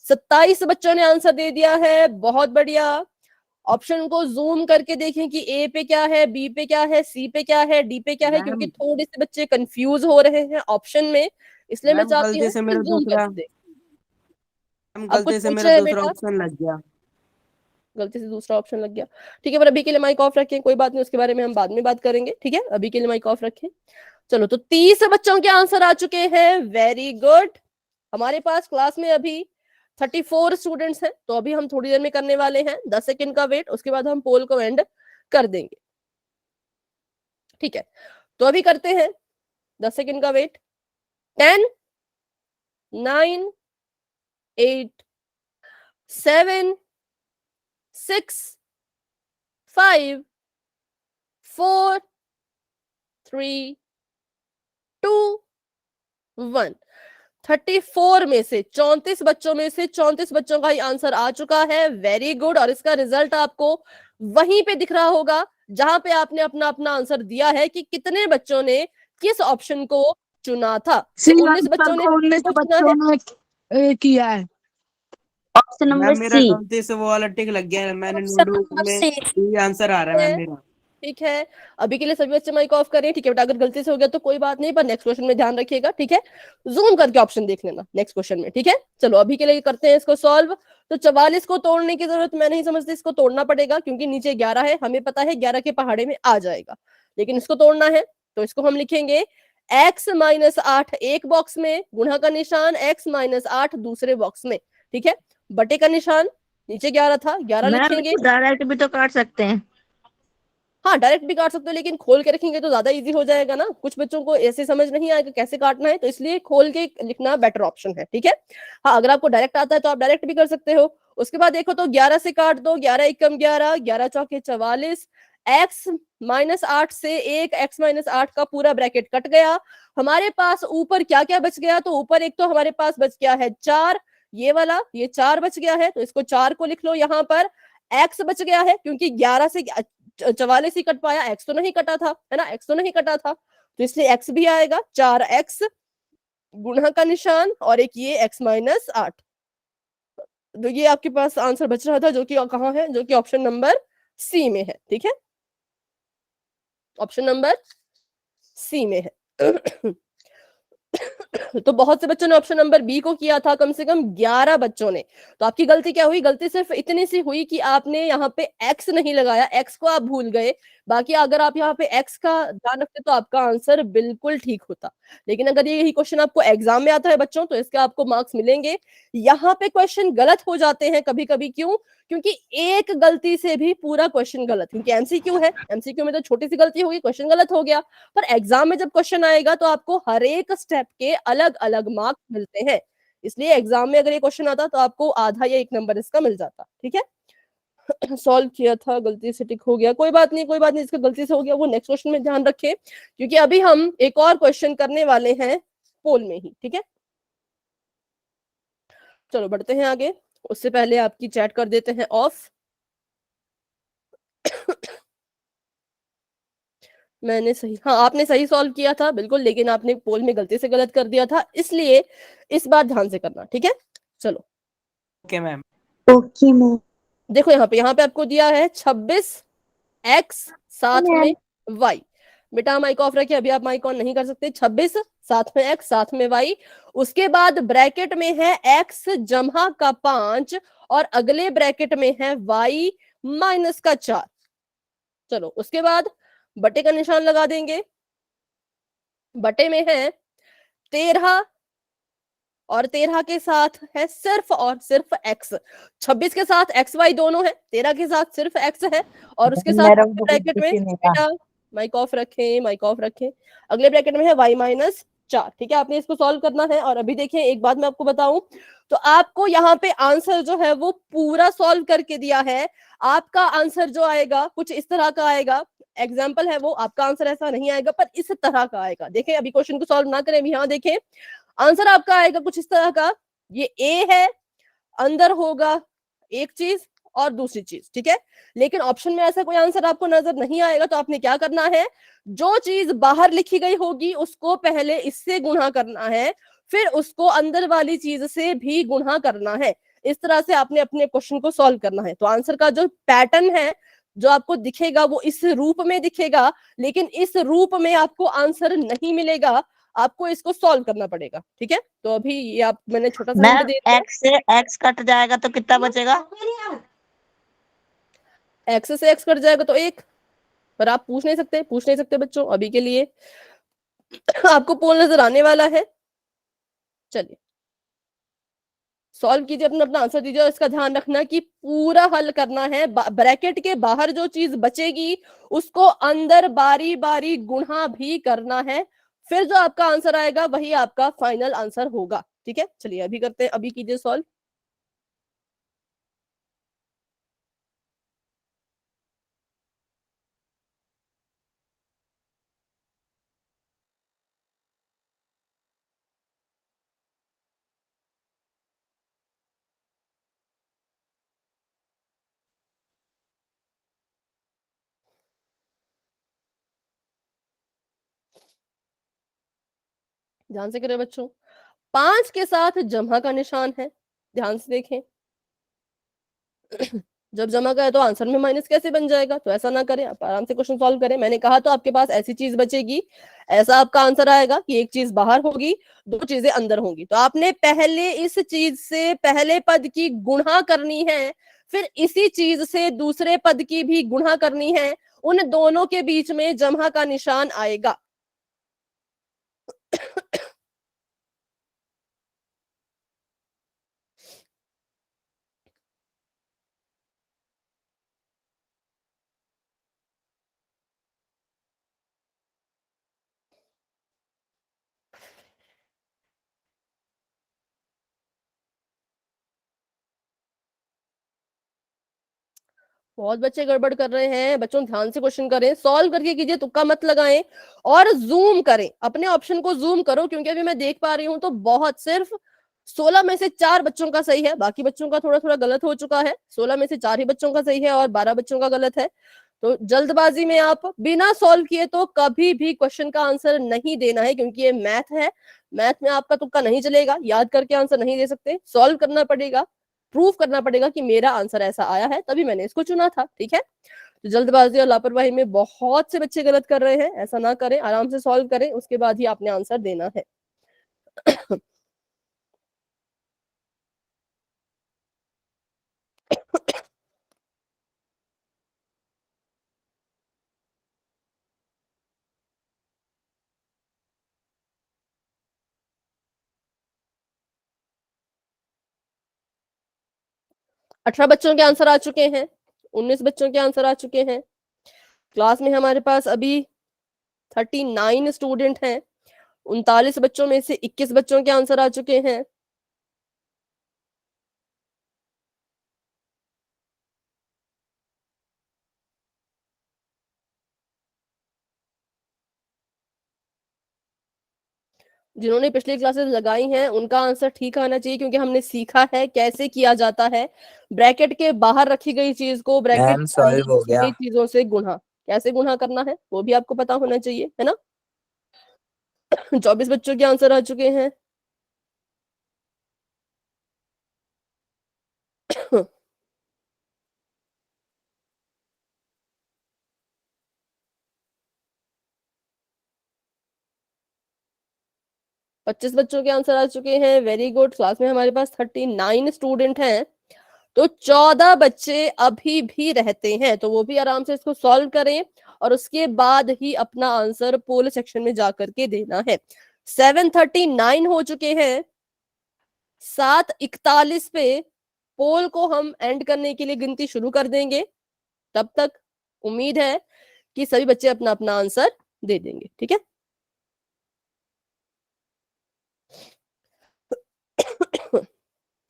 27 बच्चों ने आंसर दे दिया है, बहुत बढ़िया। ऑप्शन को जूम करके देखें कि ए पे क्या है, बी पे क्या है, सी पे क्या है, डी पे क्या है, क्योंकि थोड़े से बच्चे कंफ्यूज हो रहे हैं ऑप्शन में, इसलिए मैं चाहती हूँ कि जूम करके देखें। अब कुछ गलती से पूछ मेरा रहे हैं दूसरा बेटा? ऑप्शन लग गया। गलती से दूसरा ऑप्शन लग गया, ठीक है, पर अभी के लिए माइक ऑफ रखें, कोई बात नहीं, उसके बारे में हम बाद में बात करेंगे, ठीक है। अभी के लिए माइक ऑफ रखें। चलो, तो 30 बच्चों के आंसर आ चुके हैं, वेरी गुड। हमारे पास क्लास में अभी 34 स्टूडेंट्स हैं, तो अभी हम थोड़ी देर में करने वाले हैं 10 सेकंड का वेट, उसके बाद हम पोल को एंड कर देंगे, ठीक है। तो अभी करते हैं 10 सेकंड का वेट। 10 9 8 7 6 5 4 3 2 1। 34 में से 34 बच्चों में से 34 बच्चों का ही आंसर आ चुका है, वेरी गुड। और इसका रिजल्ट आपको वहीं पे दिख रहा होगा जहां पे आपने अपना अपना आंसर दिया है कि कितने बच्चों ने किस ऑप्शन को चुना था। तो 19 बच्चों ने 19 चुना बच्चों है ने किया है ऑप्शन मैम नंबर मेरा सी। गलती से वो वाला टिक लग गया है, मैंने ऑप्शन नोटबुक नंबर में सी। ये आंसर आ रहा है मैम मेरा। ठीक है, अभी के लिए सभी बच्चे माइक ऑफ करें, ठीक है बेटा। अगर गलती से हो गया तो कोई बात नहीं, पर नेक्स्ट क्वेश्चन में ध्यान रखिएगा, ठीक है। जूम करके ऑप्शन देख लेना नेक्स्ट क्वेश्चन में, ठीक है। चलो, अभी के लिए करते हैं इसको सॉल्व। तो 44 को तोड़ने की जरूरत मैं नहीं समझती, इसको तोड़ना पड़ेगा क्योंकि नीचे 11 है, हमें पता है 11 के पहाड़े में आ जाएगा, लेकिन इसको तोड़ना है तो इसको हम लिखेंगे x - 8 एक बॉक्स में, गुणा का निशान x - 8 दूसरे बॉक्स में, ठीक है। बटे का निशान, नीचे 11 था, 11 मैम लिखेंगे। डायरेक्ट भी तो काट सकते हैं। हाँ, डायरेक्ट भी काट सकते हो, लेकिन खोल के रखेंगे तो ज्यादा इजी हो जाएगा ना। कुछ बच्चों को ऐसे समझ नहीं आएगा कैसे काटना है, तो इसलिए खोल के लिखना बेटर ऑप्शन है, ठीक है। हाँ, अगर आपको डायरेक्ट आता है तो आप डायरेक्ट भी कर सकते हो। उसके बाद देखो तो 11 से काट दो, 11 एकम 11, 11 चौके 44। x - 8 से एक x - 8 का पूरा ब्रैकेट कट गया। हमारे पास ऊपर क्या क्या बच गया, तो ऊपर एक तो हमारे पास बच गया है 4, ये वाला, ये 4 बच गया है, तो इसको 4 को लिख लो यहाँ पर। x बच गया है क्योंकि 11 से 44 ही कट पाया, x तो नहीं कटा था, है ना, x तो नहीं कटा था, तो इसलिए x भी आएगा। 4x गुणा का निशान और एक ये x - 8, तो ये आपके पास आंसर बच रहा था, जो कि कहाँ है, जो कि ऑप्शन नंबर सी में है। ठीक है, ऑप्शन नंबर सी में है। तो बहुत से बच्चों ने ऑप्शन नंबर बी को किया था, कम से कम 11 बच्चों ने। तो आपकी गलती क्या हुई? गलती सिर्फ इतनी सी हुई कि आपने यहाँ पे एक्स नहीं लगाया, एक्स को आप भूल गए। बाकी अगर आप यहाँ पे एक्स का ध्यान रखते तो आपका आंसर बिल्कुल ठीक होता। लेकिन अगर यही क्वेश्चन आपको एग्जाम में आता है बच्चों, तो इसके आपको मार्क्स मिलेंगे। यहाँ पे क्वेश्चन गलत हो जाते हैं कभी कभी, क्यों? क्योंकि एक गलती से भी पूरा क्वेश्चन गलत, क्योंकि एमसीक्यू है, एमसीक्यू में तो छोटी सी गलती होगी, क्वेश्चन गलत हो गया। पर एग्जाम में जब क्वेश्चन आएगा तो आपको हर एक स्टेप के अलग अलग मार्क्स मिलते हैं। इसलिए एग्जाम में अगर ये क्वेश्चन आता तो आपको आधा या 1 नंबर इसका मिल जाता। ठीक है, सॉल्व किया था, गलती से टिक हो गया, कोई बात नहीं, कोई बात नहीं, इसका गलती से हो गया वो नेक्स्ट क्वेश्चन में ध्यान रखें, क्योंकि अभी हम एक और क्वेश्चन करने वाले हैं पोल में ही। ठीक है, चलो बढ़ते हैं आगे। उससे पहले आपकी चैट कर देते हैं ऑफ। मैंने सही, हाँ आपने सही सॉल्व किया था बिल्कुल, लेकिन आपने पोल में गलती से गलत कर दिया था, इसलिए इस बार ध्यान से करना। ठीक है, चलो ओके मैम। Okay ma'am. देखो यहाँ पे आपको दिया है 26x साथ में y। बेटा माइक ऑफ रखिए, अभी आप माइक ऑन नहीं कर सकते। 26 साथ में x साथ में y, उसके बाद ब्रैकेट में है x जमा का 5 और अगले ब्रैकेट में है y माइनस का 4। चलो उसके बाद बटे का निशान लगा देंगे। बटे में है 13 और 13 के साथ है सिर्फ और सिर्फ x। 26 के साथ x y दोनों है, 13 के साथ सिर्फ x है, और उसके साथ मेरा ब्रैकेट में बेटा माइक ऑफ रखें, माइक ऑफ रखें, अगले ब्रैकेट में है y माइनस 4। ठीक है, आपने इसको सॉल्व करना है। और अभी देखिए एक बात मैं आपको बताऊं, तो आपको यहाँ पे आंसर जो है वो पूरा सॉल्व करके दिया है। आपका आंसर जो आएगा कुछ इस तरह का आएगा, एग्जाम्पल है वो, आपका आंसर ऐसा नहीं आएगा पर इस तरह का आएगा। देखें, अभी क्वेश्चन को सॉल्व ना करें, अभी यहाँ देखें, आंसर आपका आएगा कुछ इस तरह का। ये ए है, अंदर होगा एक चीज और दूसरी चीज। ठीक है, लेकिन ऑप्शन में ऐसा कोई आंसर आपको नजर नहीं आएगा, तो आपने क्या करना है, जो चीज बाहर लिखी गई होगी उसको पहले इससे गुणा करना है, फिर उसको अंदर वाली चीज से भी गुणा करना है। इस तरह से आपने अपने क्वेश्चन को सॉल्व करना है। तो आंसर का जो पैटर्न है जो आपको दिखेगा वो इस रूप में दिखेगा, लेकिन इस रूप में आपको आंसर नहीं मिलेगा, आपको इसको सॉल्व करना पड़ेगा। ठीक है, तो अभी ये आप मैंने छोटा सा हिंट दे दिया। एक्स से एक्स कट जाएगा तो कितना बचेगा? एक्स से एक्स कट जाएगा तो 1। पर आप पूछ नहीं सकते बच्चों, अभी के लिए आपको पोल नजर आने वाला है। चलिए सॉल्व कीजिए, अपना अपना आंसर दीजिए, और इसका ध्यान रखना कि पूरा हल करना है। ब्रैकेट के बाहर जो चीज बचेगी उसको अंदर बारी बारी गुणा भी करना है, फिर जो आपका आंसर आएगा वही आपका फाइनल आंसर होगा। ठीक है, चलिए अभी करते हैं, अभी कीजिए सॉल्व। ध्यान से करें बच्चों, 5 के साथ जमा का निशान है, ध्यान से देखें। जब जमा का है तो आंसर में माइनस कैसे बन जाएगा? तो ऐसा ना करें, आप आराम से क्वेश्चन सॉल्व करें। मैंने कहा तो आपके पास ऐसी चीज बचेगी, ऐसा आपका आंसर आएगा कि एक चीज बाहर होगी, 2 चीजें अंदर होंगी। तो आपने पहले इस चीज से पहले पद की गुणा करनी है, फिर इसी चीज से दूसरे पद की भी गुणा करनी है, उन दोनों के बीच में जमा का निशान आएगा। बहुत बच्चे गड़बड़ कर रहे हैं। बच्चों ध्यान से क्वेश्चन करें, सॉल्व करके कीजिए, तुक्का मत लगाएं, और जूम करें, अपने ऑप्शन को जूम करो, क्योंकि अभी मैं देख पा रही हूं तो बहुत, सिर्फ 16 में से 4 बच्चों का सही है, बाकी बच्चों का थोड़ा थोड़ा गलत हो चुका है। 16 में से 4 ही बच्चों का सही है और 12 बच्चों का गलत है। तो जल्दबाजी में आप बिना सॉल्व किए तो कभी भी क्वेश्चन का आंसर नहीं देना है, क्योंकि ये मैथ है, मैथ में आपका तुक्का नहीं चलेगा, याद करके आंसर नहीं दे सकते, सॉल्व करना पड़ेगा। प्रूव करना पड़ेगा कि मेरा आंसर ऐसा आया है, तभी मैंने इसको चुना था। ठीक है, तो जल्दबाजी और लापरवाही में बहुत से बच्चे गलत कर रहे हैं, ऐसा ना करें, आराम से सॉल्व करें, उसके बाद ही आपने आंसर देना है। 18 बच्चों के आंसर आ चुके हैं, 19 बच्चों के आंसर आ चुके हैं। क्लास में हमारे पास अभी 39 स्टूडेंट हैं, 39 बच्चों में से 21 बच्चों के आंसर आ चुके हैं। जिन्होंने पिछली क्लासेस लगाई हैं उनका आंसर ठीक आना चाहिए, क्योंकि हमने सीखा है कैसे किया जाता है ब्रैकेट के बाहर रखी गई चीज को ब्रैकेट मैम के अंदर सॉल्व हो रखी गया। गई चीजों से गुणा, कैसे गुणा करना है वो भी आपको पता होना चाहिए, है ना। 24 बच्चों के आंसर आ चुके हैं। पच्चीस बच्चों के आंसर आ चुके हैं। Very good. क्लास में हमारे पास 39 स्टूडेंट हैं, तो 14 बच्चे अभी भी रहते हैं, तो वो भी आराम से इसको सॉल्व करें और उसके बाद ही अपना आंसर पोल सेक्शन में जाकर के देना है। 739 हो चुके हैं। 7:41 पे पोल को हम एंड करने के लिए गिनती शुरू कर देंगे। तब तक उम्मीद है कि सभी बच्चे अपना अपना आंसर दे देंगे। ठीक है,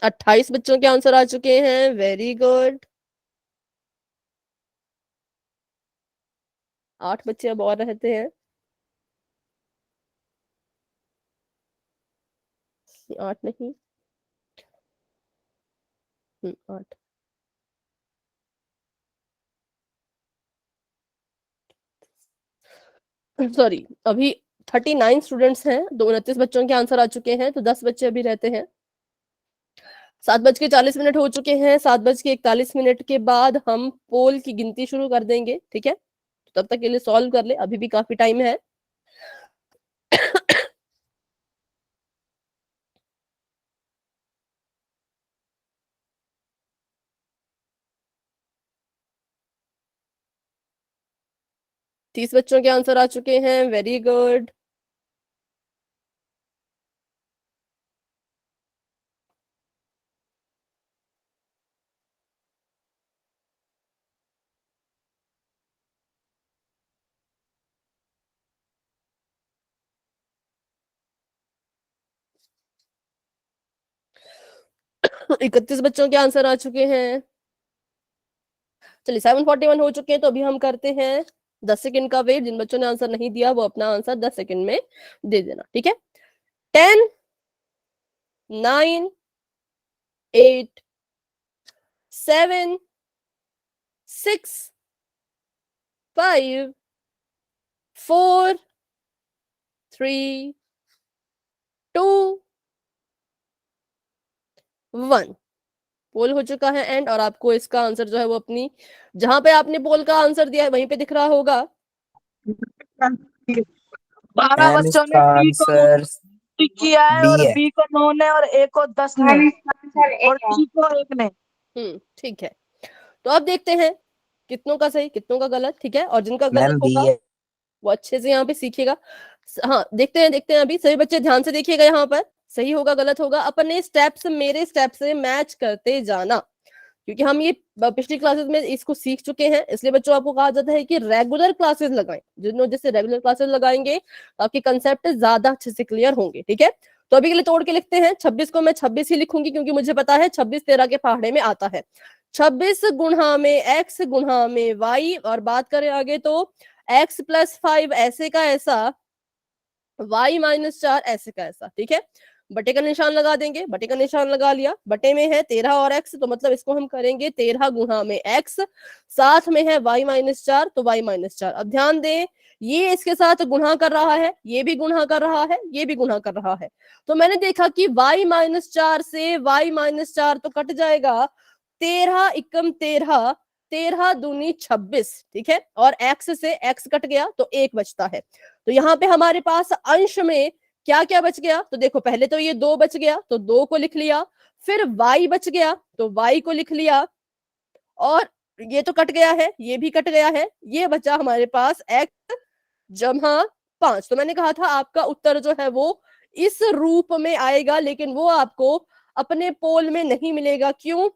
28 बच्चों के आंसर आ चुके हैं। Very good. 8 बच्चे अब और रहते हैं। 8 नहीं, 8। सॉरी, अभी 39 स्टूडेंट्स हैं, 29 बच्चों के आंसर आ चुके हैं, तो 10 बच्चे अभी रहते हैं। 7:40 हो चुके हैं। 7:41 के बाद हम पोल की गिनती शुरू कर देंगे। ठीक है, तब तक के लिए सॉल्व कर ले, अभी भी काफी टाइम है। तीस बच्चों के आंसर आ चुके हैं। Very good. इकतीस बच्चों के आंसर आ चुके हैं। चलिए 741 हो चुके हैं, तो अभी हम करते हैं 10 सेकंड का वेट। जिन बच्चों ने आंसर नहीं दिया वो अपना आंसर 10 सेकंड में दे देना। ठीक है, 10, 9, 8, 7, 6, 5, 4, 3, 2, 1। पोल हो चुका है एंड, और आपको इसका आंसर जो है वो अपनी जहां पे आपने पोल का आंसर दिया है वहीं पे दिख रहा होगा। 12 मैम बच्चों ने इसका डी को आंसर टिक किया है, बी और है। बी को 9 ने, और ए को 10 ने, और टी को 1 ने। ठीक है, तो अब देखते हैं कितनों का सही कितनों का गलत। ठीक है, और जिनका गलत मैम बी होगा है। वो अच्छे से यहाँ पे सीखिएगा। हाँ, देखते हैं अभी सभी बच्चे ध्यान से देखिएगा। यहाँ पर सही होगा गलत होगा, अपने स्टेप्स मेरे स्टेप से मैच करते जाना, क्योंकि हम ये पिछली क्लासेस में इसको सीख चुके हैं। इसलिए बच्चों आपको कहा जाता है कि रेगुलर क्लासेस लगाएं। जिन्होंने जैसे रेगुलर क्लासेस लगाएंगे तो आपके कंसेप्ट ज्यादा अच्छे से क्लियर होंगे। ठीक है, तो अभी के लिए तोड़ के लिखते हैं। 26 को मैं 26 ही लिखूंगी, क्योंकि मुझे पता है 26 13 के पहाड़े में आता है। 26 गुणा में x गुणा में y, और बात करें आगे तो x+5 ऐसे का ऐसा, y-4 ऐसे का ऐसा। ठीक है, बटे का निशान लगा देंगे। बटे का निशान लगा लिया, बटे में है 13 और x, तो मतलब इसको हम करेंगे 13 गुणा में x, साथ में है y-4, तो y-4। अब ध्यान दें, ये इसके साथ गुणा कर रहा है, ये भी गुणा कर रहा है, ये भी गुणा कर रहा है। तो मैंने देखा कि y-4 से y-4 तो कट जाएगा, 13 एकम 13, 13 दूनी 26, ठीक है, और x से x कट गया तो 1 बचता है। तो यहाँ पे हमारे पास अंश में क्या क्या बच गया, तो देखो पहले तो ये 2 बच गया तो 2 को लिख लिया, फिर y बच गया तो y को लिख लिया, और ये तो कट गया है, ये भी कट गया है, ये बचा हमारे पास x जमा 5। तो मैंने कहा था आपका उत्तर जो है वो इस रूप में आएगा, लेकिन वो आपको अपने पोल में नहीं मिलेगा। क्यों?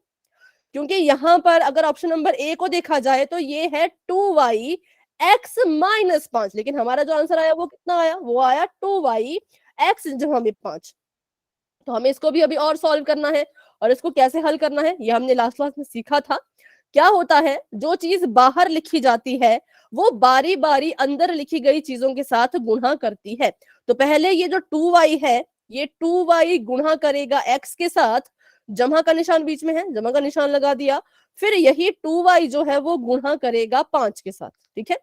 क्योंकि यहाँ पर अगर ऑप्शन नंबर ए को देखा जाए तो ये है 2y x-5, लेकिन हमारा जो आंसर आया वो कितना आया, वो आया 2y x जमा में 5। तो हमें इसको भी अभी और सॉल्व करना है, और इसको कैसे हल करना है ये हमने लास्ट क्लास में सीखा था। क्या होता है, जो चीज बाहर लिखी जाती है वो बारी बारी अंदर लिखी गई चीजों के साथ गुणा करती है। तो पहले ये जो 2y है, ये 2y गुणा करेगा x के साथ, जमा का निशान बीच में है, जमा का निशान लगा दिया, फिर यही 2y जो है वो गुणा करेगा 5 के साथ, ठीक है।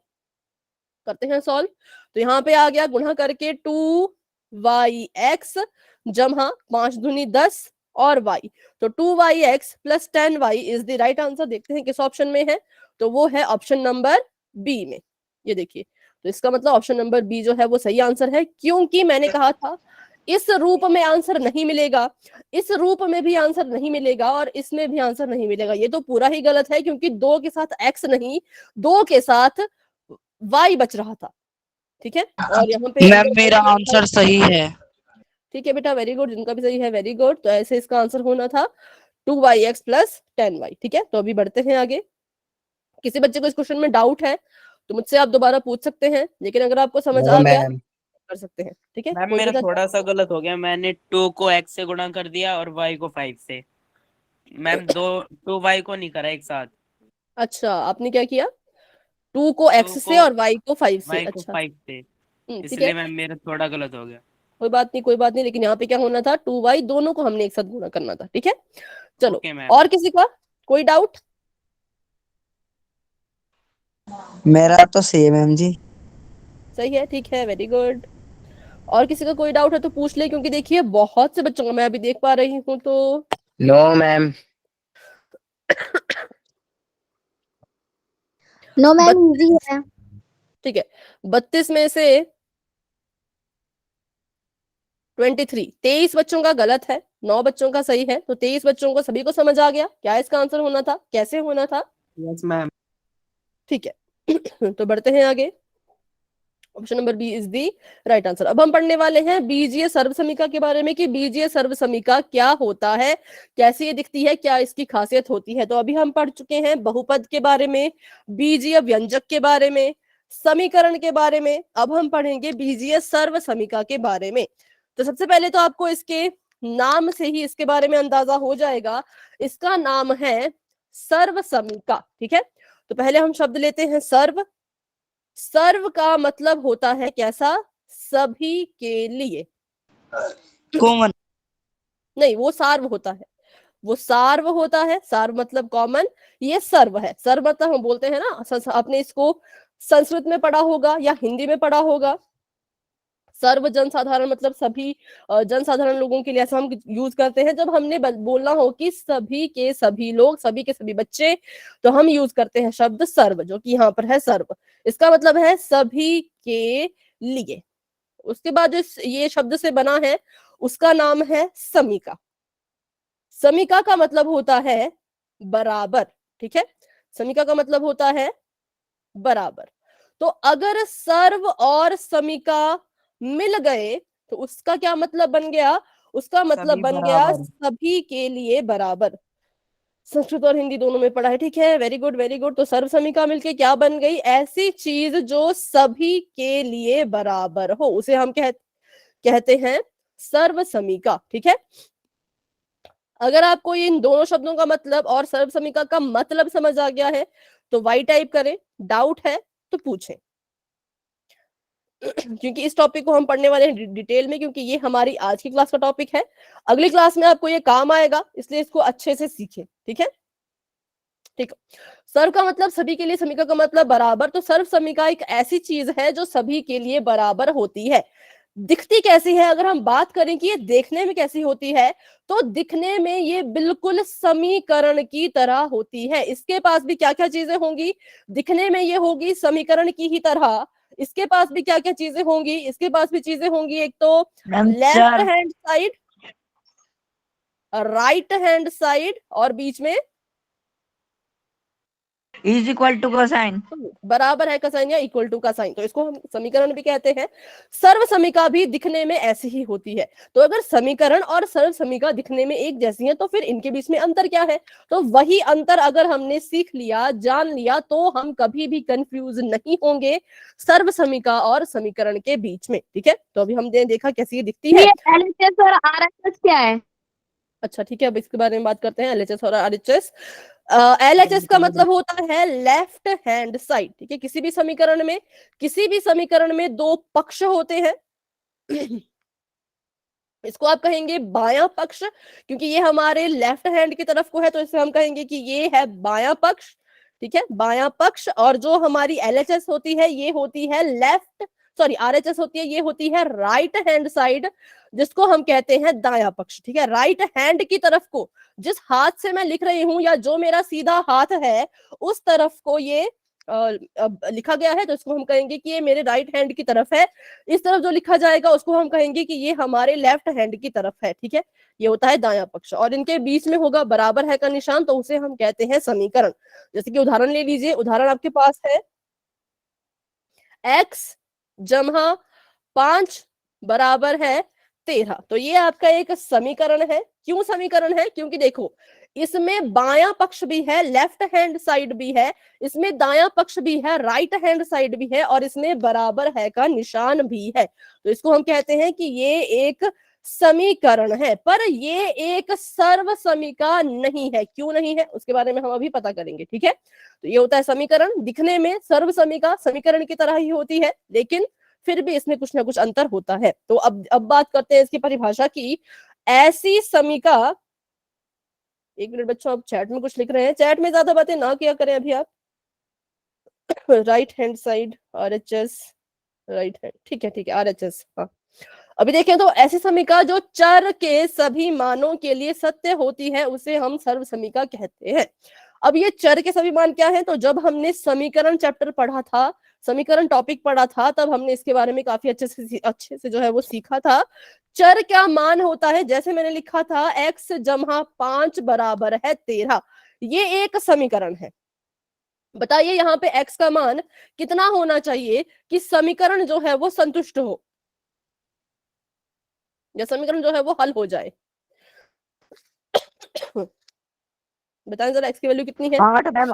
करते हैं सॉल्व। तो यहाँ पे आ गया गुणा करके 2yx जमा 5 दूनी 10 और y, तो 2yx plus 10y is the right answer. देखते हैं किस ऑप्शन में है, तो वो है ऑप्शन नंबर बी में। ये देखिए, तो इसका मतलब ऑप्शन नंबर बी जो है वो सही आंसर है, क्योंकि मैंने कहा था इस रूप में आंसर नहीं मिलेगा, इस रूप में भी आंसर नहीं मिलेगा, और इसमें भी आंसर नहीं मिलेगा। ये तो पूरा ही गलत है, क्योंकि 2 के साथ x नहीं, 2 के साथ y बच रहा था, ठीक है। और यहाँ पे मैम मेरा आंसर सही है। ठीक है बेटा, वेरी गुड, जिनका भी सही है वेरी गुड। तो ऐसे इसका आंसर होना था 2yx प्लस 10y, ठीक है। तो अभी बढ़ते हैं आगे। किसी बच्चे को इस क्वेश्चन में डाउट है तो मुझसे आप दोबारा पूछ सकते हैं, लेकिन अगर आपको समझ आ गया कर सकते हैं, ठीक है। मैम कोई मेरा भी थोड़ा सा गलत हो गया, मैंने 2 को x से गुणा कर दिया और y को 5 से। मैम 2y को नहीं करा एक साथ। अच्छा, आपने क्या किया, 2 को x से और y को 5 से। y को अच्छा 5 से, ठीक इसलिए है, मैम मेरा थोड़ा गलत हो गया। कोई बात नहीं, कोई बात नहीं, लेकिन यहाँ पे क्या होना था, 2y दोनों को हमने एक साथ गुणा करना था, ठीक है। चलो, ओके मैम। और किसी का कोई डाउट? मेरा तो सेम है जी। सही है, ठीक है, वेरी गुड। और किसी का कोई डाउट है तो पूछ ले, क्योंकि देखिए बहुत से बच्चों का मैं अभी देख पा रही हूँ। तो no ma'am. No ma'am, easy है। ठीक है, 32 में से 23 बच्चों का गलत है, 9 बच्चों का सही है। तो 23 बच्चों को सभी को समझ आ गया क्या इसका आंसर होना था, कैसे होना था? Yes ma'am. ठीक है तो बढ़ते हैं आगे। Option number B is the right answer. अब हम पढ़ने वाले हैं बीजीय सर्वसमीका के बारे में, कि बीजीय सर्वसमीका क्या होता है, कैसी ये दिखती है, क्या इसकी खासियत होती है। तो अभी हम पढ़ चुके हैं बहुपद के बारे में, बीजीय व्यंजक के बारे में, समीकरण के बारे में। अब हम पढ़ेंगे बीजीय सर्वसमीका के बारे में। तो सबसे पहले तो आपको इसके नाम से ही इसके बारे में अंदाजा हो जाएगा। इसका नाम है सर्वसमीका, ठीक है। तो पहले हम शब्द लेते हैं सर्व। सर्व का मतलब होता है कैसा, सभी के लिए। कॉमन। नहीं, वो सार्व होता है, वो सार्व होता है। सार्व मतलब कॉमन, ये सर्व है। सर्व मतलब हम बोलते हैं ना, आपने इसको संस्कृत में पढ़ा होगा या हिंदी में पढ़ा होगा। सर्व जनसाधारण मतलब सभी जनसाधारण लोगों के लिए, ऐसा हम यूज करते हैं जब हमने बोलना हो कि सभी के सभी लोग, सभी के सभी बच्चे, तो हम यूज करते हैं शब्द सर्व, जो कि यहाँ पर है सर्व। इसका मतलब है सभी के लिए। उसके बाद जो ये शब्द से बना है उसका नाम है समीका। समीका का मतलब होता है बराबर, ठीक है। समीका का मतलब होता है बराबर। तो अगर सर्व और समीका मिल गए तो उसका क्या मतलब बन गया, उसका मतलब बन गया सभी के लिए बराबर। संस्कृत और हिंदी दोनों में पढ़ा है, ठीक है, वेरी गुड वेरी गुड। तो सर्व समीका मिलके क्या बन गई, ऐसी चीज जो सभी के लिए बराबर हो, उसे हम कहते हैं सर्व समीका, ठीक है। अगर आपको इन दोनों शब्दों का मतलब और सर्व समीका का मतलब समझ आ गया है तो वाई टाइप करें, डाउट है तो पूछें क्योंकि इस टॉपिक को हम पढ़ने वाले हैं डिटेल में, क्योंकि ये हमारी आज की क्लास का टॉपिक है। अगली क्लास में आपको ये काम आएगा, इसलिए इसको अच्छे से सीखें, ठीक है। ठीक। सर्व का मतलब सभी के लिए, समीका का मतलब बराबर। तो सर्व समीका एक ऐसी चीज है जो सभी के लिए बराबर होती है। दिखती कैसी है, अगर हम बात करें कि ये देखने में कैसी होती है, तो दिखने में ये बिल्कुल समीकरण की तरह होती है। इसके पास भी क्या क्या चीजें होंगी, दिखने में ये होगी समीकरण की ही तरह। इसके पास भी क्या क्या चीजें होंगी, इसके पास भी चीजें होंगी, एक तो मैम लेफ्ट चार hand side, right hand side, और बीच में इज इक्वल टू कोसाइन। बराबर है का साइन या इक्वल टू का साइन, तो इसको हम समीकरण भी कहते हैं। सर्व समीका भी दिखने में ऐसी ही होती है। तो अगर समीकरण और सर्व समीका दिखने में एक जैसी है, तो फिर इनके बीच में अंतर क्या है? तो वही अंतर अगर हमने सीख लिया, जान लिया, तो हम कभी भी कंफ्यूज नहीं होंगे सर्व समीका और समीकरण के बीच में। ठीक है, तो अभी हमने देखा कैसी ये दिखती है। ये LHS और RHS क्या है? अच्छा ठीक है, अब इसके बारे में बात करते हैं, एलएचएस और आरएचएस। एलएचएस का मतलब होता है लेफ्ट हैंड साइड। ठीक है, किसी भी समीकरण में दो पक्ष होते हैं। इसको आप कहेंगे बायां पक्ष, क्योंकि ये हमारे लेफ्ट हैंड की तरफ को है, तो इसे हम कहेंगे कि ये है बायां पक्ष। ठीक है, बायां पक्ष। और जो हमारी एलएचएस होती है, ये होती है आरएचएस होती है, ये होती है राइट हैंड साइड, जिसको हम कहते हैं दायां पक्ष। ठीक है, राइट हैंड की तरफ को, जिस हाथ से मैं लिख रही हूं या जो मेरा सीधा हाथ है, उस तरफ को ये लिखा गया है, तो इसको हम कहेंगे कि ये मेरे राइट हैंड की तरफ है। इस तरफ जो लिखा जाएगा उसको हम कहेंगे कि ये हमारे लेफ्ट हैंड की तरफ है। ठीक है, ये होता है दायां पक्ष। और इनके बीच में होगा बराबर है का निशान, तो उसे हम कहते हैं समीकरण। जैसे कि उदाहरण ले लीजिए, उदाहरण आपके पास है x जमा 5 बराबर है 13। तो ये आपका एक समीकरण है। क्यों समीकरण है? क्योंकि देखो, इसमें बायां पक्ष भी है, लेफ्ट हैंड साइड भी है, इसमें दायां पक्ष भी है, राइट हैंड साइड भी है, और इसमें बराबर है का निशान भी है। तो इसको हम कहते हैं कि ये एक समीकरण है। पर ये एक सर्व समीका नहीं है। क्यों नहीं है, उसके बारे में हम अभी पता करेंगे। ठीक है, तो ये होता है समीकरण। दिखने में सर्व समीका समीकरण की तरह ही होती है, लेकिन फिर भी इसमें कुछ ना कुछ अंतर होता है। तो अब बात करते हैं इसकी परिभाषा की। ऐसी समीका, एक मिनट बच्चों, आप चैट में कुछ लिख रहे हैं, चैट में ज्यादा बातें ना किया करें अभी आप। Right hand side RHS, right hand, ठीक है आरएचएस। हाँ, अभी देखें तो ऐसी समीका जो चर के सभी मानों के लिए सत्य होती है, उसे हम सर्व समीका कहते हैं। अब ये चर के सभी मान क्या है? तो जब हमने समीकरण चैप्टर पढ़ा था, समीकरण टॉपिक पढ़ा था, तब हमने इसके बारे में काफी अच्छे से जो है वो सीखा था। चर क्या मान होता है? जैसे मैंने लिखा था x जमा 5 बराबर है 13, ये एक समीकरण है। बताइए यहाँ पे x का मान कितना होना चाहिए कि समीकरण जो है वो संतुष्ट हो, या समीकरण जो है वो हल हो जाए? बताएं जरा, x की वैल्यू कितनी है? 8 मैम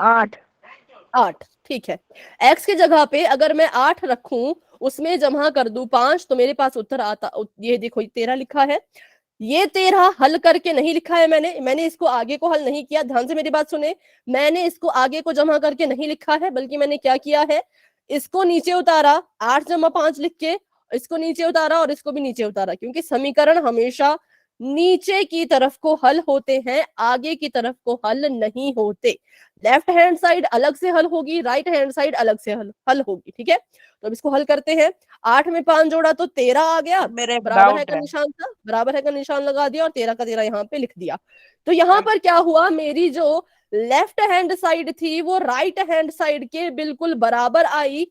8। ठीक है, x की जगह पे अगर मैं 8 रखूं, उसमें जमा कर दूं 5, तो मेरे पास उत्तर आता, ये देखो 13 लिखा है। ये 13 हल करके नहीं लिखा है मैंने इसको आगे को हल नहीं किया। ध्यान से मेरी बात सुने, मैंने इसको आगे को जमा करके नहीं लिखा है, बल्कि मैंने क्या किया है, इसको नीचे उतारा, 8 जमा 5 लिख के इसको नीचे उतारा, और इसको भी नीचे उतारा, क्योंकि समीकरण हमेशा नीचे की तरफ को हल होते हैं, आगे की तरफ को हल नहीं होते। लेफ्ट हैंड साइड अलग से हल होगी, राइट हैंड साइड अलग से हल होगी। ठीक है, तो अब इसको हल करते हैं। 8 में 5 जोड़ा तो 13 आ गया, मेरे बराबर है डाउट का है। निशान था, बराबर है का निशान लगा दिया, और 13 का 13 यहाँ पे लिख दिया। तो यहाँ पर क्या हुआ, मेरी जो लेफ्ट हैंड साइड थी वो राइट हैंड साइड के बिल्कुल बराबर आई।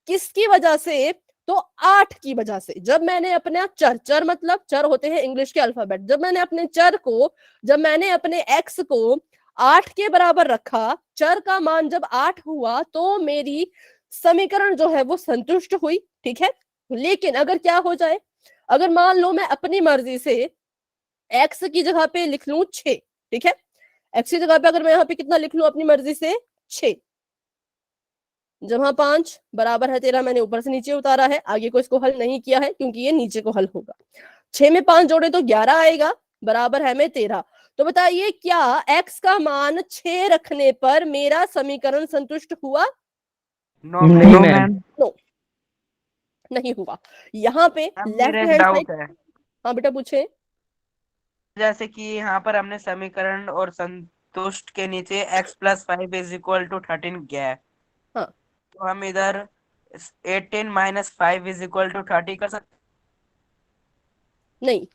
किसकी वजह से? तो 8 की वजह से। जब मैंने अपना चर मतलब चर होते हैं इंग्लिश के अल्फाबेट, जब मैंने अपने x को 8 के बराबर रखा, चर का मान जब 8 हुआ, तो मेरी समीकरण जो है वो संतुष्ट हुई। ठीक है, लेकिन अगर क्या हो जाए, अगर मान लो मैं अपनी मर्जी से x की जगह पे लिख लूं 6, ठीक है, x की जगह पे अगर मैं यहाँ पे कितना लिख लूं अपनी मर्जी से, 6 जमा 5 बराबर है 13, मैंने ऊपर से नीचे उतारा है, आगे को इसको हल नहीं किया है, क्योंकि ये नीचे को हल होगा। 6 में 5 जोड़े तो 11 आएगा, बराबर है में 13। तो बताइए, क्या x का मान 6 रखने पर मेरा समीकरण संतुष्ट हुआ? नहीं मैम। नो, नहीं हुआ। यहाँ पे लेफ्ट मेरे हैंड डाउट साइड, है, हाँ बेटा पूछे। जैसे कि यहाँ पर हमने समीकरण और संतुष्ट के नीचे x+5 इज इक्वल टू 13 गया है, हाँ। तो हम इधर 18 - 5 इज इक्वल टू 30 कर सकते? नहीं,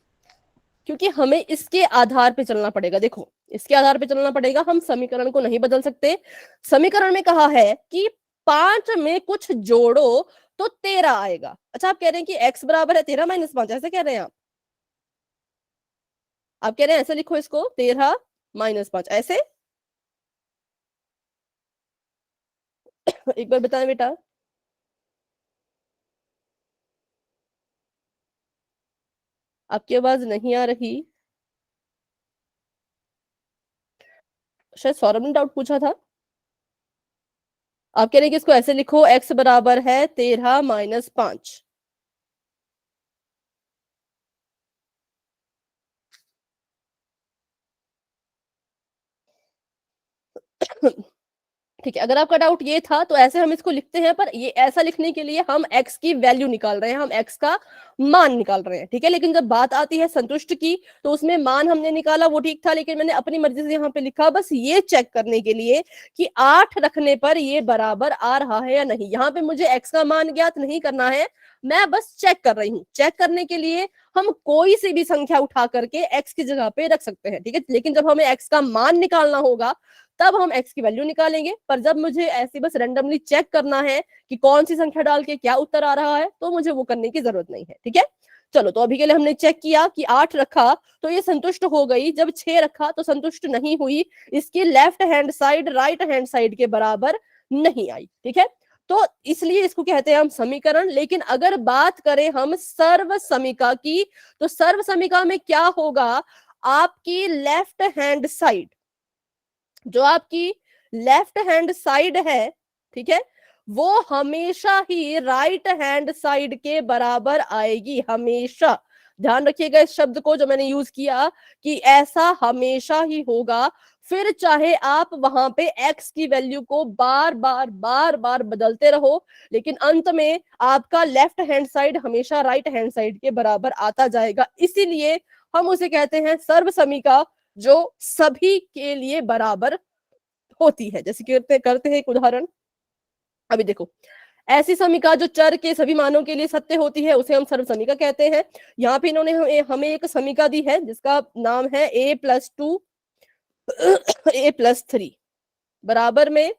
क्योंकि हमें इसके आधार पे चलना पड़ेगा। देखो, इसके आधार पे चलना पड़ेगा, हम समीकरण को नहीं बदल सकते। समीकरण में कहा है कि 5 में कुछ जोड़ो तो 13 आएगा। अच्छा, आप कह रहे हैं कि x बराबर है 13 - 5, ऐसे कह रहे हैं आप कह रहे हैं ऐसे लिखो इसको, 13 - 5 ऐसे। एक बार बताएं बेटा। आपकी आवाज नहीं आ रही। शायद सौरभ ने डाउट पूछा था। आप कह रहे हैं कि इसको ऐसे लिखो, x बराबर है 13 - 5। ठीक है, अगर आपका डाउट ये था तो ऐसे हम इसको लिखते हैं, पर ये ऐसा लिखने के लिए हम x की वैल्यू निकाल रहे हैं, हम x का मान निकाल रहे हैं। ठीक है, लेकिन जब बात आती है संतुष्ट की, तो उसमें मान हमने निकाला, वो ठीक था, लेकिन मैंने अपनी मर्जी से यहाँ पे लिखा, बस ये चेक करने के लिए कि 8 रखने पर ये बराबर आ रहा है या नहीं। यहाँ पे मुझे x का मान ज्ञात नहीं करना है, मैं बस चेक कर रही हूँ। चेक करने के लिए हम कोई सी भी संख्या उठा करके x की जगह पे रख सकते हैं। ठीक है, लेकिन जब हमें x का मान निकालना होगा तब हम x की वैल्यू निकालेंगे। पर जब मुझे ऐसे बस रैंडमली चेक करना है कि कौन सी संख्या डाल के क्या उत्तर आ रहा है, तो मुझे वो करने की जरूरत नहीं है। ठीक है, चलो, तो अभी के लिए हमने चेक किया कि 8 रखा तो ये संतुष्ट हो गई, जब 6 रखा तो संतुष्ट नहीं हुई, इसकी left hand side right hand side के बराबर नहीं आई। ठीक है, तो इसलिए इसको कहते हैं हम समीकरण। लेकिन अगर बात करें हम सर्व समीका की, तो सर्व समीका में क्या होगा, आपकी लेफ्ट हैंड साइड, जो आपकी लेफ्ट हैंड साइड है, ठीक है, वो हमेशा ही राइट हैंड साइड के बराबर आएगी, हमेशा। ध्यान रखिएगा इस शब्द को जो मैंने यूज किया, कि ऐसा हमेशा ही होगा। फिर चाहे आप वहां पे x की वैल्यू को बार बार बदलते रहो, लेकिन अंत में आपका लेफ्ट हैंड साइड हमेशा राइट हैंड साइड के बराबर आता जाएगा। इसीलिए हम उसे कहते हैं सर्व समीका, जो सभी के लिए बराबर होती है। जैसे करते हैं एक उदाहरण। अभी देखो, ऐसी समीका जो चर के सभी मानों के लिए सत्य होती है, उसे हम सर्व समीका कहते हैं। यहाँ पे इन्होंने हमें एक समीका दी है जिसका नाम है a+2 a+3 बराबर में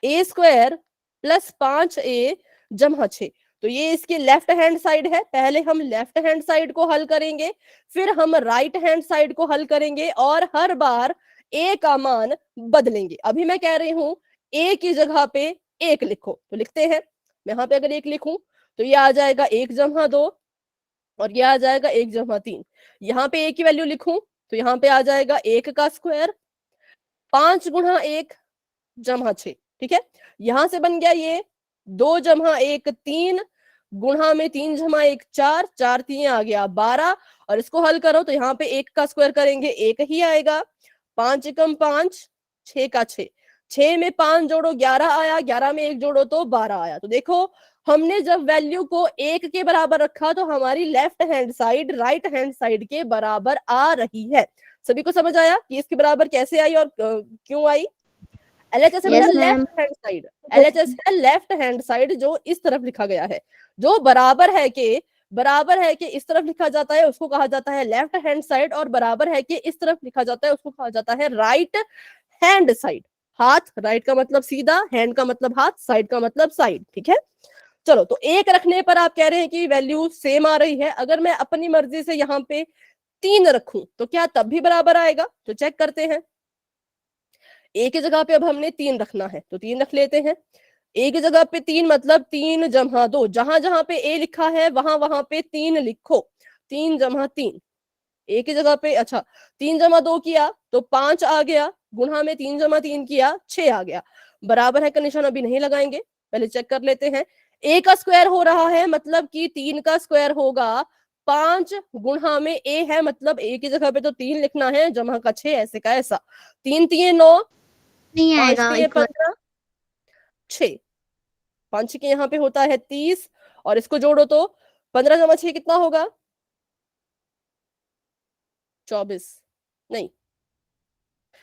a² + 5a = 6। तो ये इसकी लेफ्ट हैंड साइड है। पहले हम लेफ्ट हैंड साइड को हल करेंगे, फिर हम राइट हैंड साइड को हल करेंगे, और हर बार a का मान बदलेंगे। अभी मैं कह रही हूं a की जगह पे 1 लिखो, तो लिखते हैं। यहाँ पे अगर 1 लिखूं तो ये आ जाएगा 1+2, और ये आ जाएगा 1+3। यहाँ पे a की वैल्यू लिखूं तो यहाँ पे आ जाएगा 1 का स्क्वायर, 5 × 1 = 6। ठीक है, यहां से बन गया ये 2 + 1 3, गुणा में 3 + 1 4, 4 3 आ गया 12, और इसको हल करो तो यहाँ पे 1 का स्क्वायर करेंगे 1 ही आएगा। 5 × 5 6 का 6, 6 में 5 जोड़ो 11 आया, 11 में 1 जोड़ो तो 12 आया। तो देखो, हमने जब वैल्यू को 1 के बराबर रखा तो हमारी left hand side right hand side के बराबर आ रही है। सभी को समझ आया कि इसके बराबर कैसे आई और क्यों आई? LHS है Yes, left ma'am. Hand side, LHS है लेफ्ट हैंड साइड, जो इस तरफ लिखा गया है। जो बराबर है कि इस तरफ लिखा जाता है उसको कहा जाता है लेफ्ट हैंड साइड, और बराबर है कि इस तरफ लिखा जाता है उसको कहा जाता है राइट हैंड साइड। हाथ, राइट का मतलब सीधा, हैंड का मतलब हाथ, साइड का मतलब साइड। ठीक है, चलो, तो 1 रखने पर आप कह रहे हैं कि वैल्यू सेम आ रही है। अगर मैं अपनी मर्जी से यहाँ पे 3 रखूं तो क्या तब भी बराबर आएगा? तो चेक करते हैं। a की जगह पे अब हमने 3 रखना है तो 3 रख लेते हैं। a की जगह पे 3 मतलब 3 + 2, जहां जहां पे a लिखा है वहां वहां पे 3 लिखो। 3 + 3 a की जगह पे, अच्छा 3 + 2 किया तो 5 आ गया, गुणा में 3 + 3 किया 6 आ गया। बराबर है का निशान अभी नहीं लगाएंगे, पहले चेक कर लेते हैं। a का स्क्वायर हो रहा है मतलब कि 3 का स्क्वायर होगा 5, गुणा में a है मतलब a की जगह पे तो 3 लिखना है, जमा का 6, ऐसे का ऐसा। 3 3 9, नहीं 5 आएगा 3 इक्वल। 15, 6, 5 के यहाँ पे होता है 30, और इसको जोड़ो तो 15 + 6 कितना होगा? 24, नहीं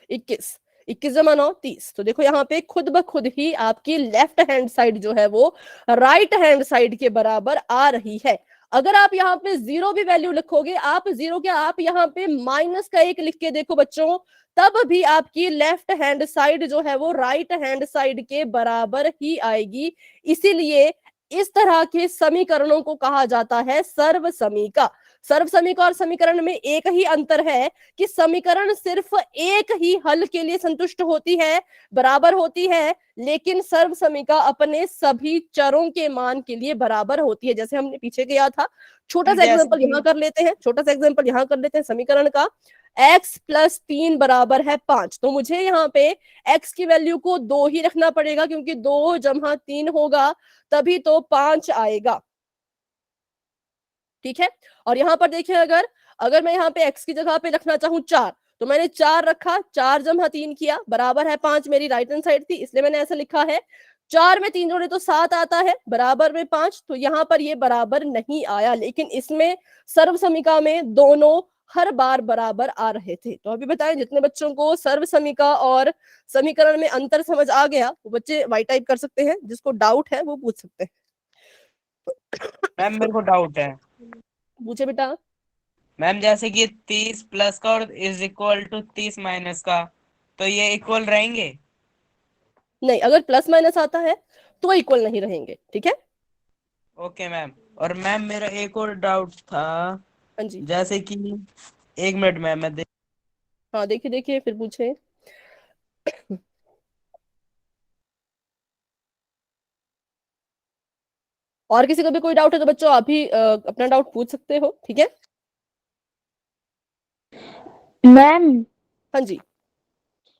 21 21 जमा 9 30। तो देखो यहाँ पे खुद ब खुद ही आपकी लेफ्ट हैंड साइड जो है वो राइट हैंड साइड के बराबर आ रही है। अगर आप यहाँ पे 0 भी वैल्यू लिखोगे, आप 0 क्या, आप यहाँ पे -1 लिख के देखो बच्चों, तब भी आपकी लेफ्ट हैंड साइड जो है वो राइट हैंड साइड के बराबर ही आएगी। इसीलिए इस तरह के समीकरणों को कहा जाता है सर्वसमीका। सर्वसमीका और समीकरण में एक ही अंतर है कि समीकरण सिर्फ एक ही हल के लिए संतुष्ट होती है, बराबर होती है, लेकिन सर्वसमीका अपने सभी चरों के मान के लिए बराबर होती है। जैसे हमने पीछे किया था, छोटा सा एग्जांपल यहाँ कर लेते हैं, छोटा सा एग्जांपल यहाँ कर लेते हैं समीकरण का। x + 3 बराबर है 5। तो मुझे यहाँ पे x की वैल्यू को 2 ही रखना पड़ेगा, क्योंकि 2 + 3 होगा तभी तो 5 आएगा। ठीक है। और यहाँ पर देखिए, अगर मैं यहाँ पे x की जगह पे रखना चाहूँ 4, तो मैंने 4 रखा, 4 + 3 किया, बराबर है 5। मेरी राइट हैंड साइड थी इसलिए मैंने ऐसा लिखा है। 4 में 3 जोड़े तो 7 आता है, बराबर में 5। तो यहाँ पर ये बराबर नहीं आया, लेकिन इसमें सर्वसमीका में दोनों हर बार बराबर आ रहे थे। तो अभी बताएं, जितने बच्चों को सर्वसमीका और समीकरण में अंतर समझ आ गया वो बच्चे वाई टाइप कर सकते हैं, जिसको डाउट है वो पूछ सकते हैं। मैम मेरे को डाउट है। पूछे बेटा। मैम जैसे कि 30 प्लस का और = 30 माइनस का, तो ये इक्वल रहेंगे? नहीं, अगर प्लस माइनस आता है तो इक्वल नहीं रहेंगे। ठीक है। Okay ma'am. और मैम मेरा एक और डाउट था, हाँ जी। जैसे कि 1 मिनट मैम मैं हाँ देखिए देखिए, फिर पूछे। और किसी को भी कोई डाउट है तो बच्चों आप भी अपना डाउट पूछ सकते हो। ठीक है। मैम हाँ जी।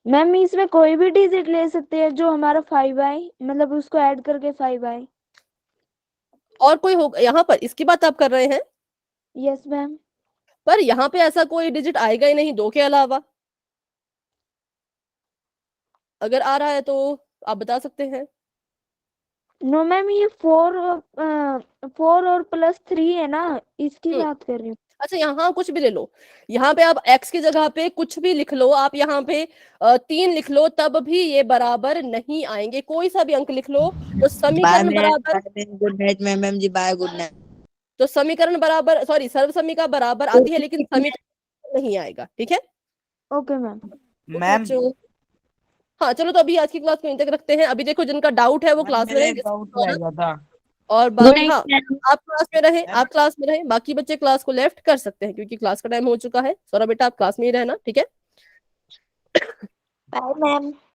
मैम इसमें कोई भी डिजिट ले सकते हैं जो हमारा 5 आए, मतलब उसको ऐड करके 5 आए। और कोई हो यहाँ पर, इसकी बात आप कर रहे हैं? Yes ma'am. पर यहाँ पे ऐसा कोई डिजिट आएगा ही नहीं 2 के अलावा। अगर आ रहा है तो आप बता सकते हैं। नो मैम, ये 4 और +3 है ना, इसकी बात कर रही हूँ। अच्छा, यहाँ कुछ भी ले लो, यहाँ पे आप x की जगह पे कुछ भी लिख लो, आप यहाँ पे 3 लिख लो, तब भी ये बराबर नहीं आएंगे। कोई सा भी अंक लिख लो तो समीकरण बराबर, गुड नाइट मैम जी, बाय, गुड नाइट। तो समीकरण बराबर, सॉरी सर्वसमीका बराबर आती है, लेकिन समीकरण नहीं आएगा। ठीक है। Okay ma'am. मैम हाँ चलो, तो अभी आज की क्लास को यहीं तक रखते हैं। अभी देखो जिनका डाउट है वो क्लास में मेरा रहे, एक डाउट रह गया था। और बाकी हाँ आप क्लास में रहें, आप क्लास में रहें, बाकी बच्चे क्लास को लेफ्ट कर सकते हैं क्योंकि क्लास का टाइम हो चुका है। सौरभ बेटा आप क्लास में ही रहना। ठीक है। Bye ma'am.